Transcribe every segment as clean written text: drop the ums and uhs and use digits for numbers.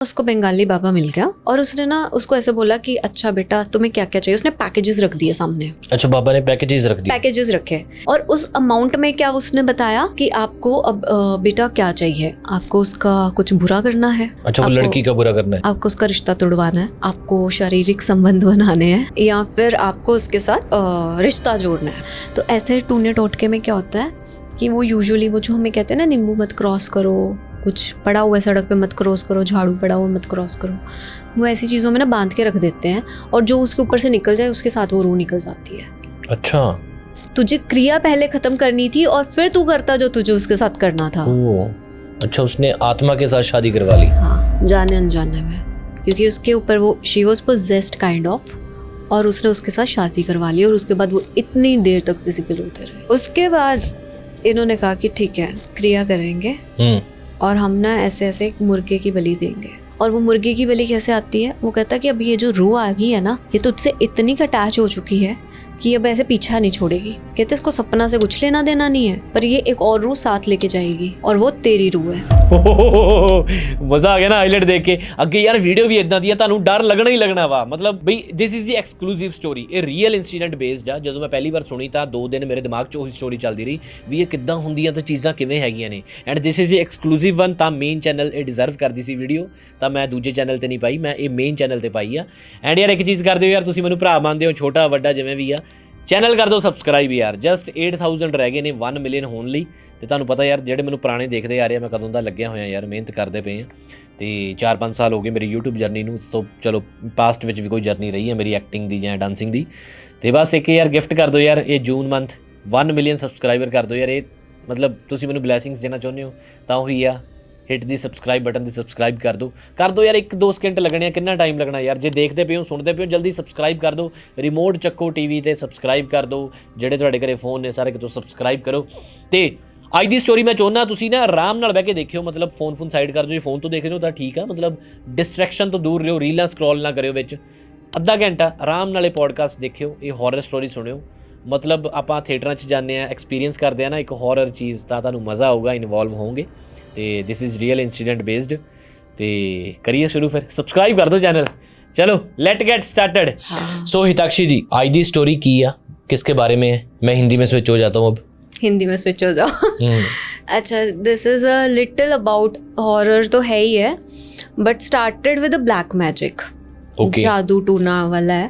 उसको बंगाली बाबा मिल गया और उसने ना उसको ऐसे बोला कि अच्छा बेटा तुम्हें क्या क्या चाहिए। उसने पैकेजेस रख दिए सामने। अच्छा, बाबा ने पैकेजेस रख दिए। पैकेजेस रखे और उस अमाउंट में क्या उसने बताया कि आपको अब बेटा क्या चाहिए, आपको उसका कुछ बुरा करना है। अच्छा, वो लड़की का बुरा करना है। आपको उसका रिश्ता तोड़वाना है, आपको शारीरिक संबंध बनाने हैं, या फिर आपको उसके साथ रिश्ता जोड़ना है। तो ऐसे टूने टोटके में क्या होता है कि वो यूजुअली वो जो हमें कहते हैं ना नींबू मत क्रॉस करो, कुछ पड़ा हुआ है सड़क पे मत क्रॉस करो, झाड़ू पड़ा हुआ मत क्रॉस करो, वो ऐसी चीज़ों में ना बांध के रख देते हैं और जो उसके ऊपर से निकल जाए उसके साथ वो रूह निकल जाती है। अच्छा, तुझे क्रिया पहले खत्म करनी थी और फिर तू करता जो तुझे उसके साथ करना था। ओ, अच्छा, उसने आत्मा के साथ शादी करवा ली। हाँ, जाने अनजाने में, क्योंकि उसके ऊपर वो she was possessed kind of, और उसने उसके साथ शादी करवा ली और उसके बाद वो इतनी देर तक फिजिकल होते रहे। उसके बाद इन्होंने कहा कि ठीक है क्रिया करेंगे और हम ना ऐसे ऐसे एक मुर्गे की बलि देंगे। और वो मुर्गे की बलि कैसे आती है, वो कहता है कि अब ये जो रूह आ गई है ना, ये तुझसे इतनी अटैच हो चुकी है कि अब ऐसे पीछा नहीं छोड़ेगी। कहते इसको सपना से कुछ लेना देना नहीं है, पर ये एक और रूह साथ लेके जाएगी और वो तेरी रूह है। मजा आ गया ना हाईलाइट देख के। अगे यार वीडियो भी इतना दिया, ਤੁਹਾਨੂੰ डर लगना ही लगना वा। मतलब बई this is the exclusive story, ਇਹ ਰੀਅਲ इंसीडेंट बेस्ड ਆ। ਜਦੋਂ ਮੈਂ ਪਹਿਲੀ ਵਾਰ ਸੁਣੀ ਤਾਂ 2 ਦਿਨ ਮੇਰੇ ਦਿਮਾਗ 'ਚ ਉਹੀ ਸਟੋਰੀ ਚੱਲਦੀ ਰਹੀ ਵੀ ਇਹ ਕਿੱਦਾਂ ਹੁੰਦੀਆਂ ਤੇ ਚੀਜ਼ਾਂ ਕਿਵੇਂ ਹੈਗੀਆਂ ਨੇ। And this is the exclusive one, ਤਾਂ ਮੇਨ ਚੈਨਲ ਇਹ ਡਿਜ਼ਰਵ ਕਰਦੀ ਸੀ ਵੀਡੀਓ, ਤਾਂ ਮੈਂ ਦੂਜੇ ਚੈਨਲ ਤੇ ਨਹੀਂ ਪਾਈ, ਮੈਂ ਇਹ ਮੇਨ ਚੈਨਲ ਤੇ ਪਾਈ ਆ। ਐਂਡ ਯਾਰ ਇੱਕ ਚੀਜ਼ ਕਰ ਦਿਓ ਯਾਰ, ਤੁਸੀਂ ਮੈਨੂੰ ਭਰਾ ਮੰਨਦੇ ਹੋ, ਛੋਟਾ ਵੱਡਾ ਜਿਵੇਂ ਵੀ ਆ, ਚੈਨਲ ਕਰ ਦਿਓ ਸਬਸਕ੍ਰਾਈਬ ਯਾਰ। ਜਸਟ 8000 ਰਹਿ ਗਏ ਨੇ 1 ਮਿਲੀਅਨ ਹੋਣ ਲਈ। ਤੇ ਤੁਹਾਨੂੰ ਪਤਾ ਯਾਰ ਜਿਹੜੇ ਮੈਨੂੰ ਪੁਰਾਣੇ ਦੇਖਦੇ ਆ ਰਹੇ ਆ, ਮੈਂ ਕਦੋਂ ਦਾ ਲੱਗਿਆ ਹੋਇਆ ਯਾਰ, ਮਿਹਨਤ ਕਰਦੇ ਪਏ ਆ। ਤੇ 4-5 ਸਾਲ ਹੋ ਗਏ ਮੇਰੀ YouTube ਜਰਨੀ ਨੂੰ। ਸੋ ਚਲੋ ਪਾਸਟ ਵਿੱਚ ਵੀ ਕੋਈ ਜਰਨੀ ਰਹੀ ਹੈ ਮੇਰੀ ਐਕਟਿੰਗ ਦੀ ਜਾਂ ਡਾਂਸਿੰਗ ਦੀ। ਤੇ ਬਸ ਇੱਕ ਯਾਰ ਗਿਫਟ ਕਰ ਦਿਓ ਯਾਰ, ਇਹ ਜੂਨ ਮੰਥ 1 ਮਿਲੀਅਨ ਸਬਸਕ੍ਰਾਈਬਰ ਕਰ ਦਿਓ ਯਾਰ। ਇਹ ਮਤਲਬ ਤੁਸੀਂ ਮੈਨੂੰ ਬਲੈਸਿੰਗਸ ਦੇਣਾ ਚਾਹੁੰਦੇ ਹੋ ਤਾਂ ਉਹੀ ਆ, ਹਿੱਟ ਦੀ ਸਬਸਕ੍ਰਾਈਬ ਬਟਨ ਦੀ ਸਬਸਕ੍ਰਾਈਬ ਕਰ ਦਿਓ ਯਾਰ। 1-2 ਸਕਿੰਟ ਲੱਗਣੇ ਆ, ਕਿੰਨਾ ਟਾਈਮ ਲੱਗਣਾ ਯਾਰ। ਜੇ ਦੇਖਦੇ ਪਏ ਹੋ ਸੁਣਦੇ ਪਏ ਹੋ ਜਲਦੀ ਸਬਸਕ੍ਰਾਈਬ ਕਰ ਦਿਓ। ਰਿਮੋਟ ਚੱਕੋ ਟੀਵੀ ਤੇ ਸਬਸਕ੍ਰਾਈਬ ਕਰ ਦਿਓ। ਜਿਹੜੇ ਤੁਹਾਡੇ ਘਰੇ ਫੋਨ ਨੇ ਸਾਰੇ ਕਿਤੋਂ ਸਬਸਕ੍ਰਾਈਬ ਕਰੋ। ਤੇ ਅੱਜ ਦੀ ਸਟੋਰੀ ਮੈਂ ਚਾਹੁੰਦਾ ਤੁਸੀਂ ਨਾ ਆਰਾਮ ਨਾਲ ਬਹਿ ਕੇ ਦੇਖਿਓ। ਮਤਲਬ ਫੋਨ ਸਾਈਡ ਕਰ ਦਿਓ। ਜੇ ਫੋਨ ਤੋਂ ਦੇਖ ਰਹੇ ਹੋ ਤਾਂ ਠੀਕ ਆ, ਮਤਲਬ ਡਿਸਟਰੈਕਸ਼ਨ ਤੋਂ ਦੂਰ ਰਹੋ, ਰੀਲਾਂ ਸਕਰੋਲ ਨਾ ਕਰਿਓ ਵਿੱਚ। ਅੱਧਾ ਘੰਟਾ ਆਰਾਮ ਨਾਲ ਇਹ ਪੋਡਕਾਸਟ ਦੇਖਿਓ, ਇਹ ਹੌਰਰ ਸਟੋਰੀ ਸੁਣਿਓ। ਮਤਲਬ ਆਪਾਂ ਥੀਏਟਰਾਂ 'ਚ ਜਾਂਦੇ ਹਾਂ, ਐਕਸਪੀਰੀਅੰਸ ਕਰਦੇ ਹਾਂ ਨਾ ਇੱਕ ਹੌਰਰ ਚੀਜ਼, ਤਾਂ ਤੁਹਾਨੂੰ ਮਜ਼ਾ ਆਊਗਾ, ਇਨਵੋਲਵ ਹੋਵੋਗੇ। ਤੇ this is real incident based. ਤੇ ਕਰੀਏ ਸ਼ੁਰੂ ਫਿਰ। ਸਬਸਕ੍ਰਾਈਬ ਕਰ ਦਿਓ ਚੈਨਲ। चलो लेट गेट स्टार्टेड। सो हिताक्षी जी, आज दी स्टोरी की है, किसके बारे में है? मैं हिंदी में स्विच हो जाता हूँ अब। हिंदी में स्विच हो जाओ। अच्छा, this is a little about horror तो है ही है, but started with a black magic. Okay. जादू टूना वाला है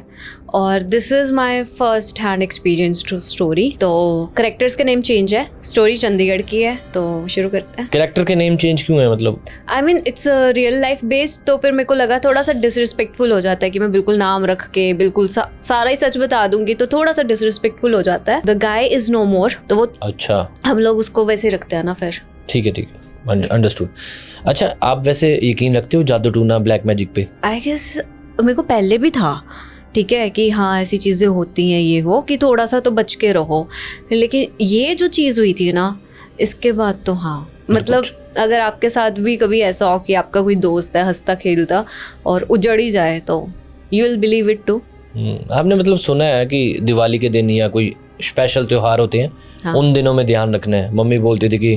और this is my first hand experience story. तो करेक्टर्स के नेम चेंज है, स्टोरी चंडीगढ़ की है, तो शुरू करते हैं। कैरेक्टर के नेम चेंज क्यों है? मतलब I mean it's real life based, तो फिर मेरे को लगा थोड़ा सा डिसरिस्पेक्टफुल हो जाता है कि मैं बिल्कुल नाम रख के बिल्कुल सारा ही सच बता दूंगी, तो थोड़ा सा डिसरिस्पेक्टफुल हो जाता है। द गाय इज नो मोर, तो वो अच्छा, हम लोग उसको वैसे रखते हैं ना फिर। ठीक है अंडरस्टूड। अच्छा, आप वैसे यकीन रखते हो जादू टूना ब्लैक मैजिक पे? आई गेस मेरे को पहले भी था, ठीक है, कि हाँ ऐसी चीज़ें होती हैं ये वो, कि थोड़ा सा तो बच के रहो। लेकिन ये जो चीज़ हुई थी ना, इसके बाद तो हाँ, मतलब अगर आपके साथ भी कभी ऐसा हो कि आपका कोई दोस्त है हंसता खेलता और उजड़ ही जाए, तो you will believe it too. आपने मतलब सुना है कि दिवाली के दिन या कोई स्पेशल त्योहार होते हैं, हाँ, उन दिनों में ध्यान रखना है। मम्मी बोलती थी कि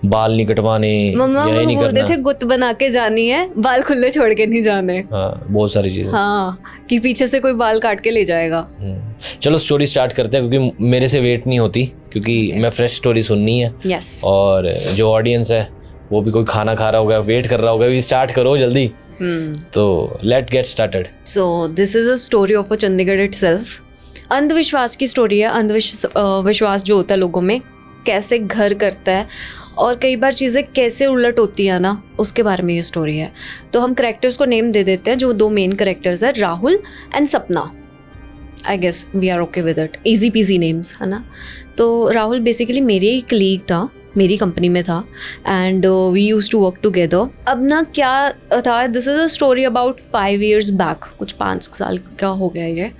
बाल नहीं कटवाने, मम्मा नहीं बोलते थे गुत बना के जानी है, बाल खुले छोड़ के नहीं जाने। हाँ, बहुत सारी चीजें। हाँ, कि पीछे से कोई बाल काट के ले जाएगा। चलो स्टोरी स्टार्ट करते हैं, क्योंकि मेरे से वेट नहीं होती, क्योंकि मैं फ्रेश स्टोरी सुननी है। यस। और जो ऑडियंस है वो भी कोई खाना खा रहा होगा, वेट कर रहा होगा, भी स्टार्ट करो जल्दी। तो let get started. So this is a story of a Chandigarh itself. अंधविश्वास की स्टोरी है। अंधविश्वास जो होता है लोगों में, कैसे घर करता है और कई बार चीज़ें कैसे उलट होती हैं ना, उसके बारे में ये स्टोरी है। तो हम करेक्टर्स को नेम दे देते हैं। जो 2 मेन करेक्टर्स है, Rahul and Sapna. I guess we are okay with it, easy peasy names है ना। तो राहुल बेसिकली मेरे ही कलीग था, मेरी कंपनी में था, and we use to work together. अब ना क्या था, this is a story about 5 years back, कुछ 5 साल का हो गया ये।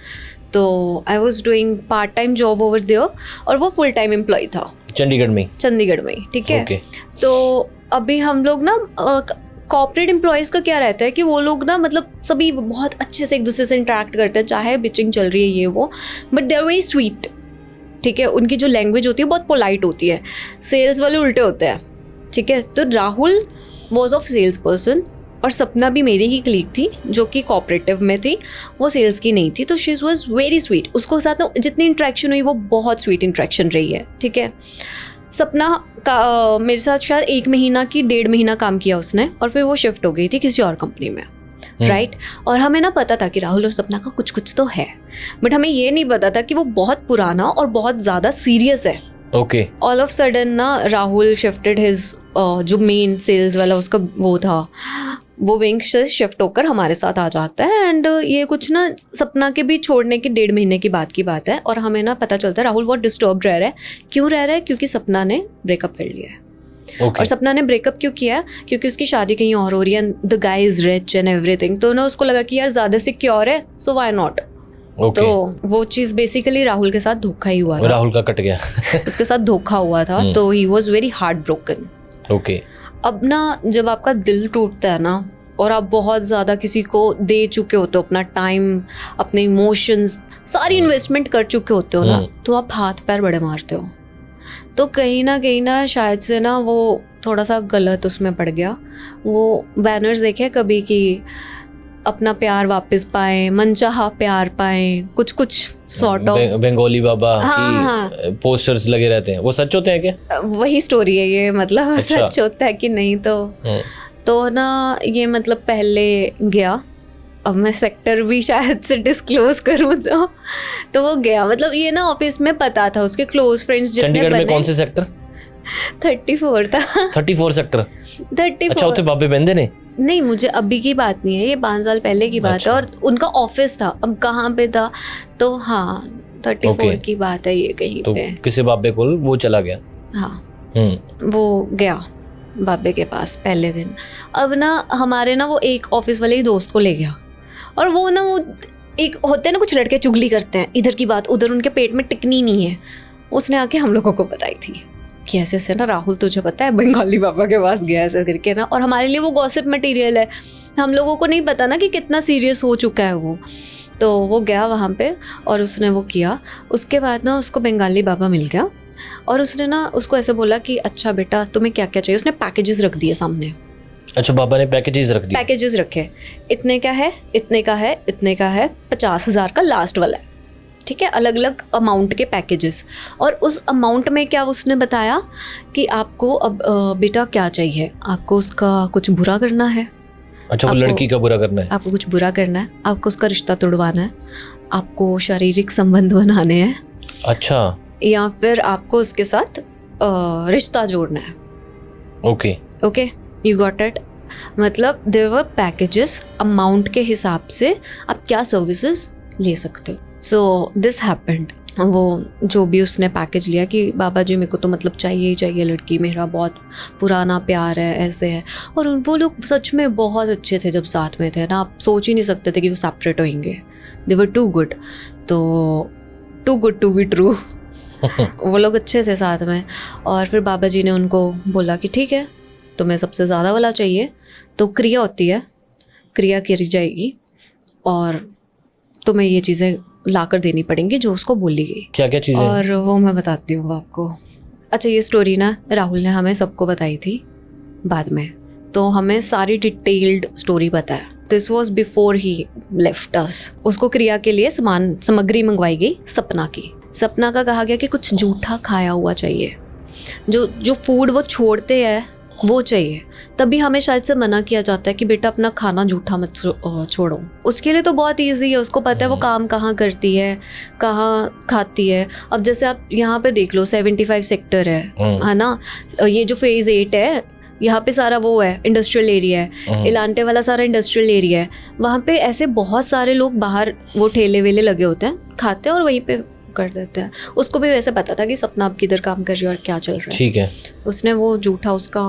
तो I was doing part time job over there और वो फुल टाइम एम्प्लॉय था चंडीगढ़ में ही, ठीक है। okay. तो अभी हम लोग ना कॉर्पोरेट एम्प्लॉयज़ का क्या रहता है कि वो लोग ना मतलब सभी बहुत अच्छे से एक दूसरे से इंटरेक्ट करते हैं, चाहे बिचिंग चल रही है ये वो, but they are very sweet, ठीक है। उनकी जो लैंग्वेज होती है बहुत पोलाइट होती है। सेल्स वाले उल्टे होते हैं, ठीक है। तो Rahul was of sales person और सपना भी मेरी ही कलीग थी जो कि कोऑपरेटिव में थी, वो सेल्स की नहीं थी। तो शी वॉज वेरी स्वीट, उसको साथ ना जितनी इंटरेक्शन हुई वो बहुत स्वीट इंटरेक्शन रही है, ठीक है। सपना का मेरे साथ शायद 1 महीना की 1.5 महीना काम किया उसने, और फिर वो शिफ्ट हो गई थी किसी और कंपनी में, राइट। और हमें ना पता था कि राहुल और सपना का कुछ कुछ तो है, बट हमें ये नहीं पता था कि वो बहुत पुराना और बहुत ज़्यादा सीरियस है। ओके। ऑल ऑफ सडन ना राहुल शिफ्टेड हिज जो मेन सेल्स वाला उसका वो था, वो विंग से शिफ्ट होकर हमारे साथ आ जाता है। एंड ये कुछ ना सपना के भी छोड़ने के 1.5 महीने की बात है, और हमें ना पता चलता है राहुल बहुत डिस्टर्ब रह रहा है। क्यों रह रहा है? क्योंकि सपना ने ब्रेकअप कर लिया है। Okay. और सपना ने ब्रेकअप क्यों किया? क्योंकि उसकी शादी कहीं और हो रही है, the guy is rich and everything. तो ना उसको लगा कि यार ज़्यादा सिक्योर है, सो व्हाई नॉट। Okay. तो वो चीज़ बेसिकली राहुल के साथ धोखा ही हुआ था। राहुल का कट गया। उसके साथ धोखा हुआ था, तो he was very heart broken. Okay. अब ना जब आपका दिल टूटता है ना, और आप बहुत ज़्यादा किसी को दे चुके होते हो, अपना टाइम, अपने इमोशंस, सारी इन्वेस्टमेंट कर चुके होते हो ना, तो आप हाथ पैर बड़े मारते हो। तो कहीं ना शायद से ना वो थोड़ा सा गलत उसमें पड़ गया। वो बैनर्स देखे कभी कि अपना प्यार वापस पाएं, मनचाहा प्यार पाएं, कुछ सॉर्ट ऑफ बंगाली बाबा हाँ, की पोस्टर्स लगे रहते हैं, वो सच होते हैं क्या? वही स्टोरी है ये, मतलब अच्छा। सच होता है कि नहीं। तो ना ये मतलब पहले गया, अब मैं सेक्टर भी शायद से डिस्क्लोज करूँ तो वो गया, मतलब ये ना ऑफिस में पता था, उसके क्लोज फ्रेंड्स जितने चंडीगढ़ में बने। कौन से सेक्टर? 34 था। 34 सेक्टर। 34। अच्छा, उत्ते बाबे बंदे ने? नहीं, मुझे अभी की बात नहीं है, ये 5 साल पहले की बात है, और उनका ऑफिस था। अब कहाँ पे था? तो हाँ 34 की बात है ये, कहीं तो पे। किसी बाबे को वो चला गया। हाँ, वो गया बाबे के पास पहले दिन। अब ना हमारे ना वो एक ऑफिस वाले ही दोस्त को ले गया, और वो ना वो एक होते हैं ना कुछ लड़के चुगली करते हैं, इधर की बात उधर, उनके पेट में टिकनी नहीं है। उसने आके हम लोगों को बताई थी कि ऐसे ऐसे ना राहुल तुझे पता है बंगाली बाबा के पास गया ऐसे करके ना, और हमारे लिए वो गॉसिप मटेरियल है, हम लोगों को नहीं पता ना कि कितना सीरियस हो चुका है वो। तो वो गया वहाँ पे और उसने वो किया। उसके बाद ना उसको बंगाली बाबा मिल गया, और उसने ना उसको ऐसे बोला कि अच्छा बेटा तुम्हें क्या क्या चाहिए। उसने पैकेजेस रख दिए सामने। अच्छा, बाबा ने पैकेजेस रख दिए? पैकेजेस रखे, इतने का है, इतने का है, इतने का है, 50,000 का लास्ट वाला है, ठीक है, अलग अलग अमाउंट के पैकेजेस। और उस अमाउंट में क्या उसने बताया कि आपको अब बेटा क्या चाहिए, आपको उसका कुछ बुरा करना है। अच्छा, वो लड़की का बुरा करना है? आपको कुछ बुरा करना है, आपको उसका रिश्ता तोड़वाना है, आपको शारीरिक संबंध बनाने हैं। अच्छा। या फिर आपको उसके साथ रिश्ता जोड़ना है। Okay okay, you got it. मतलब देयर वर पैकेजेस, अमाउंट के हिसाब से आप क्या सर्विसेज ले सकते हो। So this happened. वो जो भी उसने पैकेज लिया कि बाबा जी मेरे को तो मतलब चाहिए ही चाहिए लड़की, मेरा बहुत पुराना प्यार है, ऐसे है। और वो लोग सच में बहुत अच्छे थे जब साथ में थे ना, आप सोच ही नहीं सकते थे कि वो सेपरेट होंगे। They were too good, so too good to be true. वो लोग अच्छे थे साथ में। और फिर बाबा जी ने उनको बोला कि ठीक है, तुम्हें सबसे ज़्यादा वाला चाहिए तो क्रिया होती है, क्रिया करी जाएगी और तुम्हें ये चीज़ें ला कर देनी पड़ेंगी जो उसको बोली गई। क्या क्या चीज़ें? और वो मैं बताती हूँ आपको। अच्छा, ये स्टोरी ना राहुल ने हमें सबको बताई थी बाद में, तो हमें सारी डिटेल्ड स्टोरी पता है। This was before he left अस। उसको क्रिया के लिए सामग्री मंगवाई गई सपना की। सपना का कहा गया कि कुछ जूठा खाया हुआ चाहिए, जो फूड वो छोड़ते हैं वो चाहिए। तभी हमें शायद से मना किया जाता है कि बेटा अपना खाना जूठा मत छोड़ो। उसके लिए तो बहुत इजी है, उसको पता है वो काम कहाँ करती है, कहाँ खाती है। अब जैसे आप यहाँ पे देख लो 75 सेक्टर है ना, ये जो फेज 8 है यहाँ पे सारा वो है इंडस्ट्रियल एरिया है, इलांटे वाला सारा इंडस्ट्रियल एरिया है। वहाँ पे ऐसे बहुत सारे लोग बाहर वो ठेले वेले लगे होते हैं, खाते हैं और वहीं पे कर देते हैं। उसको भी वैसे पता था कि सपना अब किधर काम कर रही है और क्या चल रहा है। ठीक है, उसने वो जूठा उसका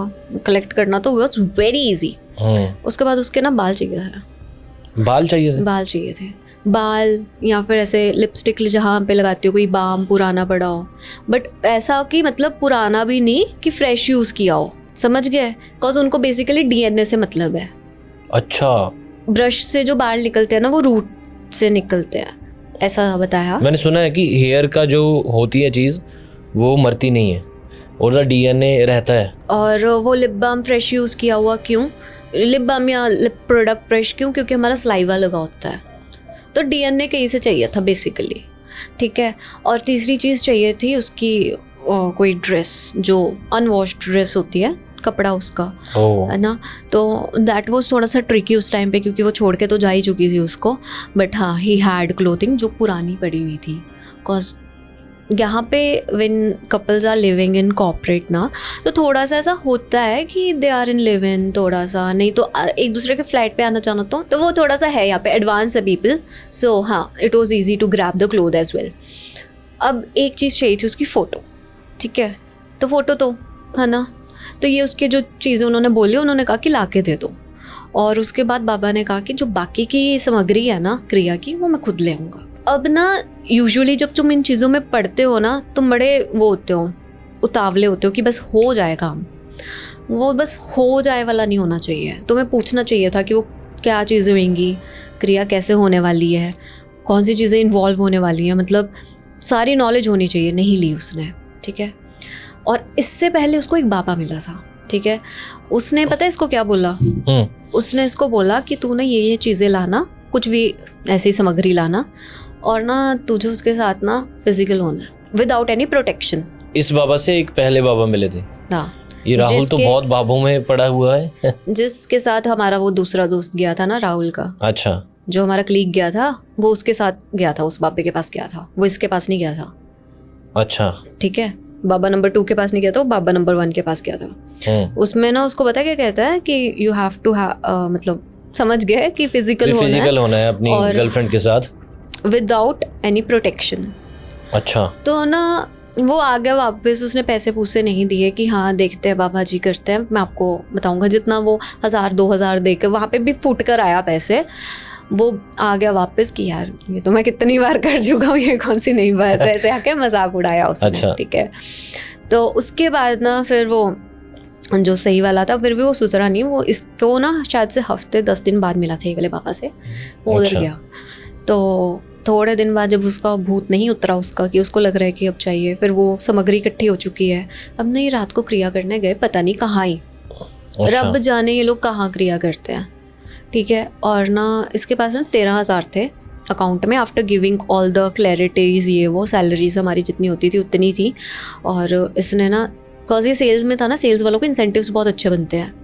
कलेक्ट करना तो वाज वेरी इजी। उसके बाद उसके ना बाल चाहिए थे। बाल चाहिए थे? बाल चाहिए थे, बाल या फिर ऐसे लिपस्टिक जहाँ पे लगाती हो, कोई बाम पुराना पड़ा हो, बट ऐसा कि मतलब पुराना भी नहीं कि फ्रेश यूज़ किया हो, समझ गए? बिकॉज उनको बेसिकली डीएनए से मतलब है। अच्छा। ब्रश से जो बाल निकलते हैं ना वो रूट से निकलते हैं, ऐसा बताया। मैंने सुना है कि हेयर का जो होती है चीज़ वो मरती नहीं है और डीएनए रहता है। और वो लिप बाम फ्रेश यूज़ किया हुआ क्यों? लिप बाम या लिप प्रोडक्ट ब्रश क्यों? क्योंकि हमारा सलाइवा लगा होता है, तो डीएनए कहीं से चाहिए था बेसिकली, ठीक है। और तीसरी चीज़ चाहिए थी उसकी कोई ड्रेस, जो अनवॉश्ड ड्रेस होती है, कपड़ा उसका, है ना। तो दैट वाज थोड़ा सा ट्रिकी उस टाइम पे, क्योंकि वो छोड़ के तो जा ही चुकी थी उसको, बट हाँ ही हैड क्लोथिंग जो पुरानी पड़ी हुई थी। कॉज यहाँ पे when couples are living in corporate ना, तो थोड़ा सा ऐसा होता है कि they are in live in, थोड़ा सा नहीं तो एक दूसरे के फ्लैट पे आना जाना, तो वो थोड़ा सा है यहाँ पे एडवांस है पीपल। सो हाँ, it was easy to grab the cloth as well. अब एक चीज़ चाहिए थी उसकी फ़ोटो, ठीक है। तो फ़ोटो तो है ना, तो ये उसके जो चीज़ें उन्होंने बोली, उन्होंने कहा कि ला के दे दो। और उसके बाद बाबा ने कहा कि जो बाकी की सामग्री है ना क्रिया की, वो मैं खुद ले आऊँगा। अब ना यूजुअली जब तुम इन चीज़ों में पढ़ते हो ना, तुम बड़े वो होते हो, उतावले होते हो कि बस हो जाए काम। वो बस हो जाए वाला नहीं होना चाहिए, तुम्हें पूछना चाहिए था कि वो क्या चीज़ें होंगी, क्रिया कैसे होने वाली है, कौन सी चीज़ें इन्वॉल्व होने वाली हैं, मतलब सारी नॉलेज होनी चाहिए। नहीं ली उसने, ठीक है। और इससे पहले उसको एक बाबा मिला था, ठीक है। उसने पता है इसको क्या बोला? उसने इसको बोला कि तू ना ये चीज़ें लाना, कुछ भी ऐसी सामग्री लाना, और ना तुझे उसके साथ ना फिजिकल होना है विदाउट एनी प्रोटेक्शन। इस बाबा से एक पहले बाबा मिले थे। हाँ, ये राहुल तो बहुत बाबों में पड़ा हुआ है। जिसके साथ हमारा वो दूसरा दोस्त गया था ना, राहुल का, अच्छा, जो हमारा क्लीग गया था, वो उसके साथ गया था, उस बाबे के पास गया था, वो इसके पास नहीं गया था। अच्छा, ठीक है, बाबा नंबर 2 के पास नहीं गया था, वो बाबा नंबर 1 के पास गया था। उसमें ना उसको पता क्या कहता है कि यू हैव टू मतलब समझ गए कि फिजिकल होना है अपनी गर्लफ्रेंड के साथ विदाउट एनी प्रोटेक्शन। अच्छा, तो ना वो आ गया वापस, उसने पैसे पूसे नहीं दिए कि हाँ देखते हैं बाबा जी करते हैं, मैं आपको बताऊंगा। जितना वो 1000-2000 दे के वहाँ पे भी फूट कर आया पैसे, वो आ गया वापस कि यार ये तो मैं कितनी बार कर चुका हूँ, ये कौन सी नई बात है, ऐसे आके मजाक उड़ाया उसने। अच्छा। ठीक है, तो उसके बाद ना फिर वो जो सही वाला था, फिर भी वो सुधरा नहीं। वो इसको ना शायद से हफ्ते 10 दिन बाद मिला था ये वाले पापा से, वो उधर गया। तो थोड़े दिन बाद जब उसका भूत नहीं उतरा उसका, कि उसको लग रहा है कि अब चाहिए, फिर वो सामग्री इकट्ठी हो चुकी है। अब नहीं, रात को क्रिया करने गए, पता नहीं कहाँ ही, रब जाने ये लोग कहाँ क्रिया करते हैं। ठीक है, और ना इसके पास ना 13,000 थे अकाउंट में, after giving all the clarities, ये वो सैलरीज हमारी जितनी होती थी उतनी थी। और इसने ना, बिकॉज ये सेल्स में था ना, सेल्स वालों को इंसेंटिव्स बहुत अच्छे बनते हैं,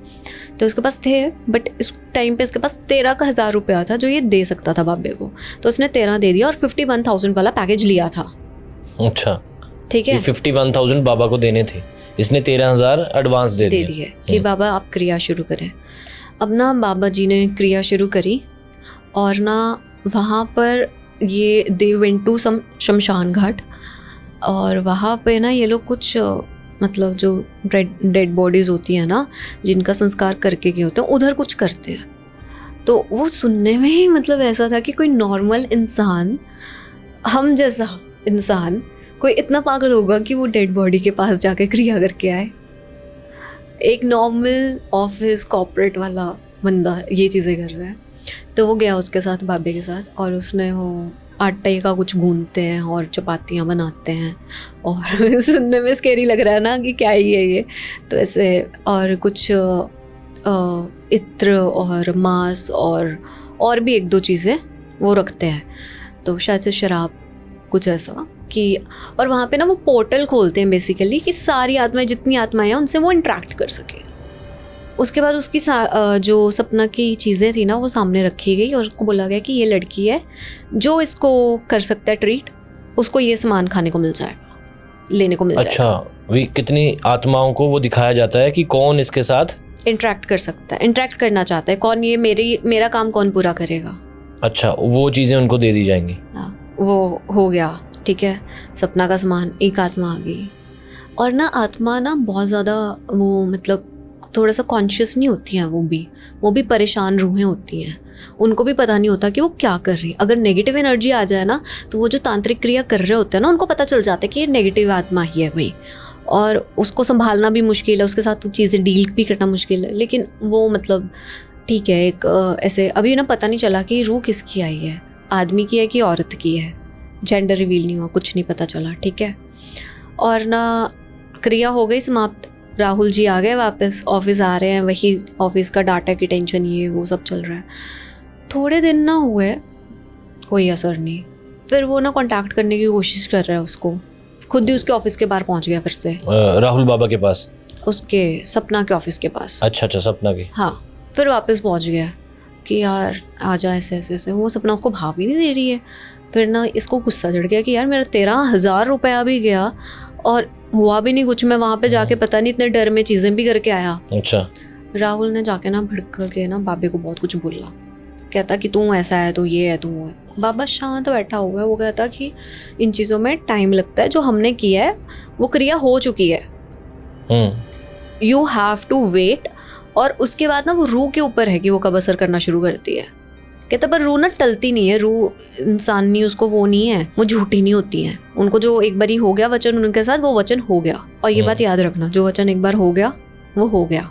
तो उसके पास थे, बट इस टाइम पे इसके पास 13,000 रुपया था जो ये दे सकता था बाबे को। तो उसने 13 दे दिया और 51,000 वाला पैकेज लिया था। अच्छा, ठीक है, 51,000 बाबा को देने थे, इसने 13,000 एडवांस दे दिए कि बाबा आप क्रिया शुरू करें। अब ना बाबा जी ने क्रिया शुरू करी, और ना वहाँ पर ये दे वेंट टू सम शमशान घाट, और वहाँ पे ना ये लोग कुछ मतलब जो डेड बॉडीज़ होती हैं ना, जिनका संस्कार करके गए होते हैं, उधर कुछ करते हैं। तो वो सुनने में ही मतलब ऐसा था कि कोई नॉर्मल इंसान, हम जैसा इंसान, कोई इतना पागल होगा कि वो डेड बॉडी के पास जाके क्रिया करके आए। एक नॉर्मल ऑफिस कॉर्पोरेट वाला बंदा ये चीज़ें कर रहा है। तो वो गया उसके साथ, बाबे के साथ, और उसने वो आटे का कुछ गूंदते हैं और चपातियाँ बनाते हैं, और सुनने में स्केरी लग रहा है ना कि क्या ही है ये, तो ऐसे, और कुछ इत्र और मांस और भी 1-2 चीज़ें वो रखते हैं, तो शायद से शराब, कुछ ऐसा कि, और वहाँ पे ना वो पोर्टल खोलते हैं बेसिकली कि सारी आत्माएं, जितनी आत्माएं हैं, उनसे वो इंटरेक्ट कर सके। उसके बाद उसकी जो सपना की चीज़ें थी ना, वो सामने रखी गई, और उसको बोला गया कि ये लड़की है जो इसको कर सकता है ट्रीट, उसको ये सामान खाने को मिल जाएगा, लेने को मिल जाएगा। अच्छा, भी कितनी आत्माओं को वो दिखाया जाता है कि कौन इसके साथ इंटरेक्ट कर सकता है, इंटरेक्ट करना चाहता है, कौन ये मेरा काम कौन पूरा करेगा। अच्छा, वो चीज़ें उनको दे दी जाएंगी। हाँ, वो हो गया। ठीक है, सपना का सामान, एक आत्मा आ गई। और ना आत्मा ना बहुत ज़्यादा वो मतलब थोड़ा सा कॉन्शियस नहीं होती हैं, वो भी परेशान रूहें होती हैं, उनको भी पता नहीं होता कि वो क्या कर रही है। अगर नेगेटिव एनर्जी आ जाए ना, तो वो जो तांत्रिक क्रिया कर रहे होते हैं ना, उनको पता चल जाता है कि ये नेगेटिव आत्मा ही है भाई, और उसको संभालना भी मुश्किल है, उसके साथ चीज़ें डील भी करना मुश्किल है। लेकिन वो मतलब ठीक है, एक ऐसे अभी ना पता नहीं चला कि रूह किसकी आई है, आदमी की है कि औरत की है, जेंडर रिवील नहीं हुआ, कुछ नहीं पता चला। ठीक है, और ना क्रिया हो गई समाप्त, राहुल जी आ गए वापस, ऑफिस आ रहे हैं, वही ऑफिस का डाटा की टेंशन, ये वो सब चल रहा है। थोड़े दिन ना हुए, कोई असर नहीं। फिर वो ना कांटेक्ट करने की कोशिश कर रहा है उसको, खुद ही उसके ऑफिस के बाहर पहुंच गया फिर से, राहुल बाबा के पास, उसके सपना के ऑफिस के पास। अच्छा अच्छा, सपना के। हाँ, फिर वापस पहुंच गया कि यार आ जा, ऐसे ऐसे ऐसे। वो सपना उसको भाव ही नहीं दे रही है। फिर ना इसको गुस्सा चढ़ गया कि यार मेरा 13,000 रुपया भी गया और हुआ भी नहीं कुछ, मैं वहाँ पे जाके पता नहीं इतने डर में चीज़ें भी करके आया। अच्छा। राहुल ने जाके ना भड़क के ना बाबे को बहुत कुछ बोला, कहता कि तू ऐसा है, तू ये है, तू वो है। बाबा शांत बैठा हुआ है, वो कहता कि इन चीज़ों में टाइम लगता है, जो हमने किया है वो क्रिया हो चुकी है, यू हैव टू वेट। और उसके बाद ना वो रूह के ऊपर है कि वो कब असर करना शुरू करती है। कहता पर रूह ना टलती नहीं है, रूह इंसान नहीं, उसको वो नहीं है, वो झूठी नहीं होती है। उनको जो एक बारी हो गया वचन उनके साथ, वो वचन हो गया। और ये बात याद रखना, जो वचन एक बार हो गया वो हो गया।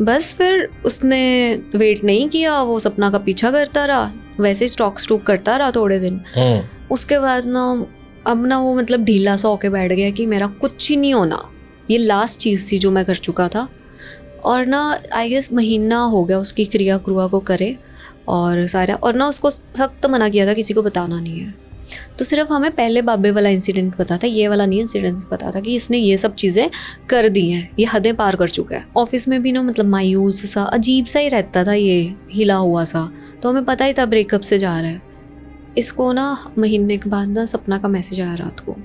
बस फिर उसने वेट नहीं किया, वो सपना का पीछा करता रहा, वैसे ही स्टॉक करता रहा थोड़े दिन। उसके बाद ना अब ना वो मतलब ढीला सा होके बैठ गया कि मेरा कुछ ही नहीं होना, ये लास्ट चीज़ थी जो मैं कर चुका था। और ना आई गेस महीना हो गया उसकी क्रिया को करे और सारा। और ना उसको सख्त मना किया था किसी को बताना नहीं है। तो सिर्फ हमें पहले बाबे वाला इंसिडेंट पता था, ये वाला नहीं इंसिडेंट पता था कि इसने ये सब चीज़ें कर दी हैं, ये हदें पार कर चुका है। ऑफिस में भी ना मतलब मायूस सा अजीब सा ही रहता था, ये हिला हुआ सा। तो हमें पता ही था ब्रेकअप से जा रहा है। इसको ना महीने के बाद ना सपना का मैसेज आया रात को,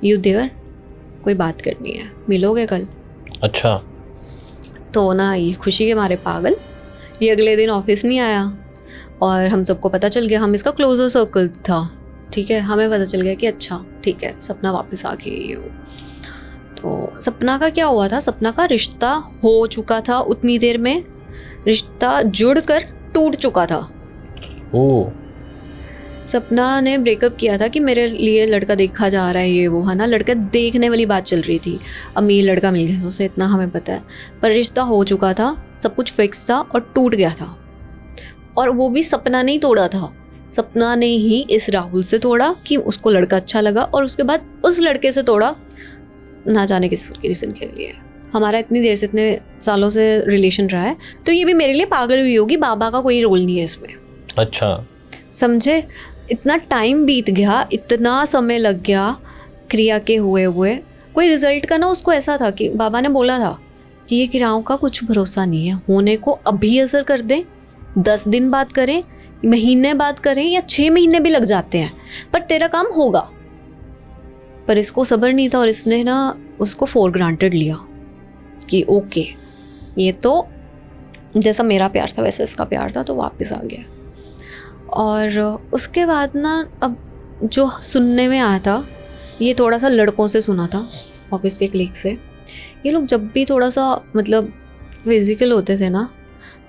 यू देयर, कोई बात करनी है, मिलोगे कल। अच्छा। तो ना ये खुशी के मारे पागल, ये अगले दिन ऑफिस नहीं आया। और हम सबको पता चल गया, हम इसका क्लोजर सर्कल था, ठीक है, हमें पता चल गया कि अच्छा ठीक है सपना वापस आ गई ये वो। तो सपना का क्या हुआ था, सपना का रिश्ता हो चुका था उतनी देर में, रिश्ता जुड़ कर टूट चुका था। ओह। सपना ने ब्रेकअप किया था कि मेरे लिए लड़का देखा जा रहा है, ये वो है ना, लड़का देखने वाली बात चल रही थी। अमीर लड़का मिल गया था उसे, इतना हमें पता है। पर रिश्ता हो चुका था, सब कुछ फिक्स था और टूट गया था। और वो भी सपना ने ही तोड़ा था, सपना ने ही इस राहुल से तोड़ा कि उसको लड़का अच्छा लगा, और उसके बाद उस लड़के से तोड़ा ना जाने किस रीज़न के लिए। हमारा इतनी देर से, इतने सालों से रिलेशन रहा है, तो ये भी मेरे लिए पागल हुई होगी, बाबा का कोई रोल नहीं है इसमें। अच्छा। समझे, इतना टाइम बीत गया, इतना समय लग गया क्रिया के हुए कोई रिजल्ट का ना। उसको ऐसा था कि बाबा ने बोला था कि ये क्रियाओं का कुछ भरोसा नहीं है, होने को अभी असर कर दें, 10 दिन बाद करें, महीने बाद करें, या 6 महीने भी लग जाते हैं, पर तेरा काम होगा। पर इसको सब्र नहीं था और इसने ना उसको फॉर ग्रांटेड लिया कि ओके, ये तो जैसा मेरा प्यार था वैसे इसका प्यार था, तो वापस आ गया। और उसके बाद ना अब जो सुनने में आया था, ये थोड़ा सा लड़कों से सुना था, ऑफिस के कलीग से। ये लोग जब भी थोड़ा सा मतलब फिजिकल होते थे ना,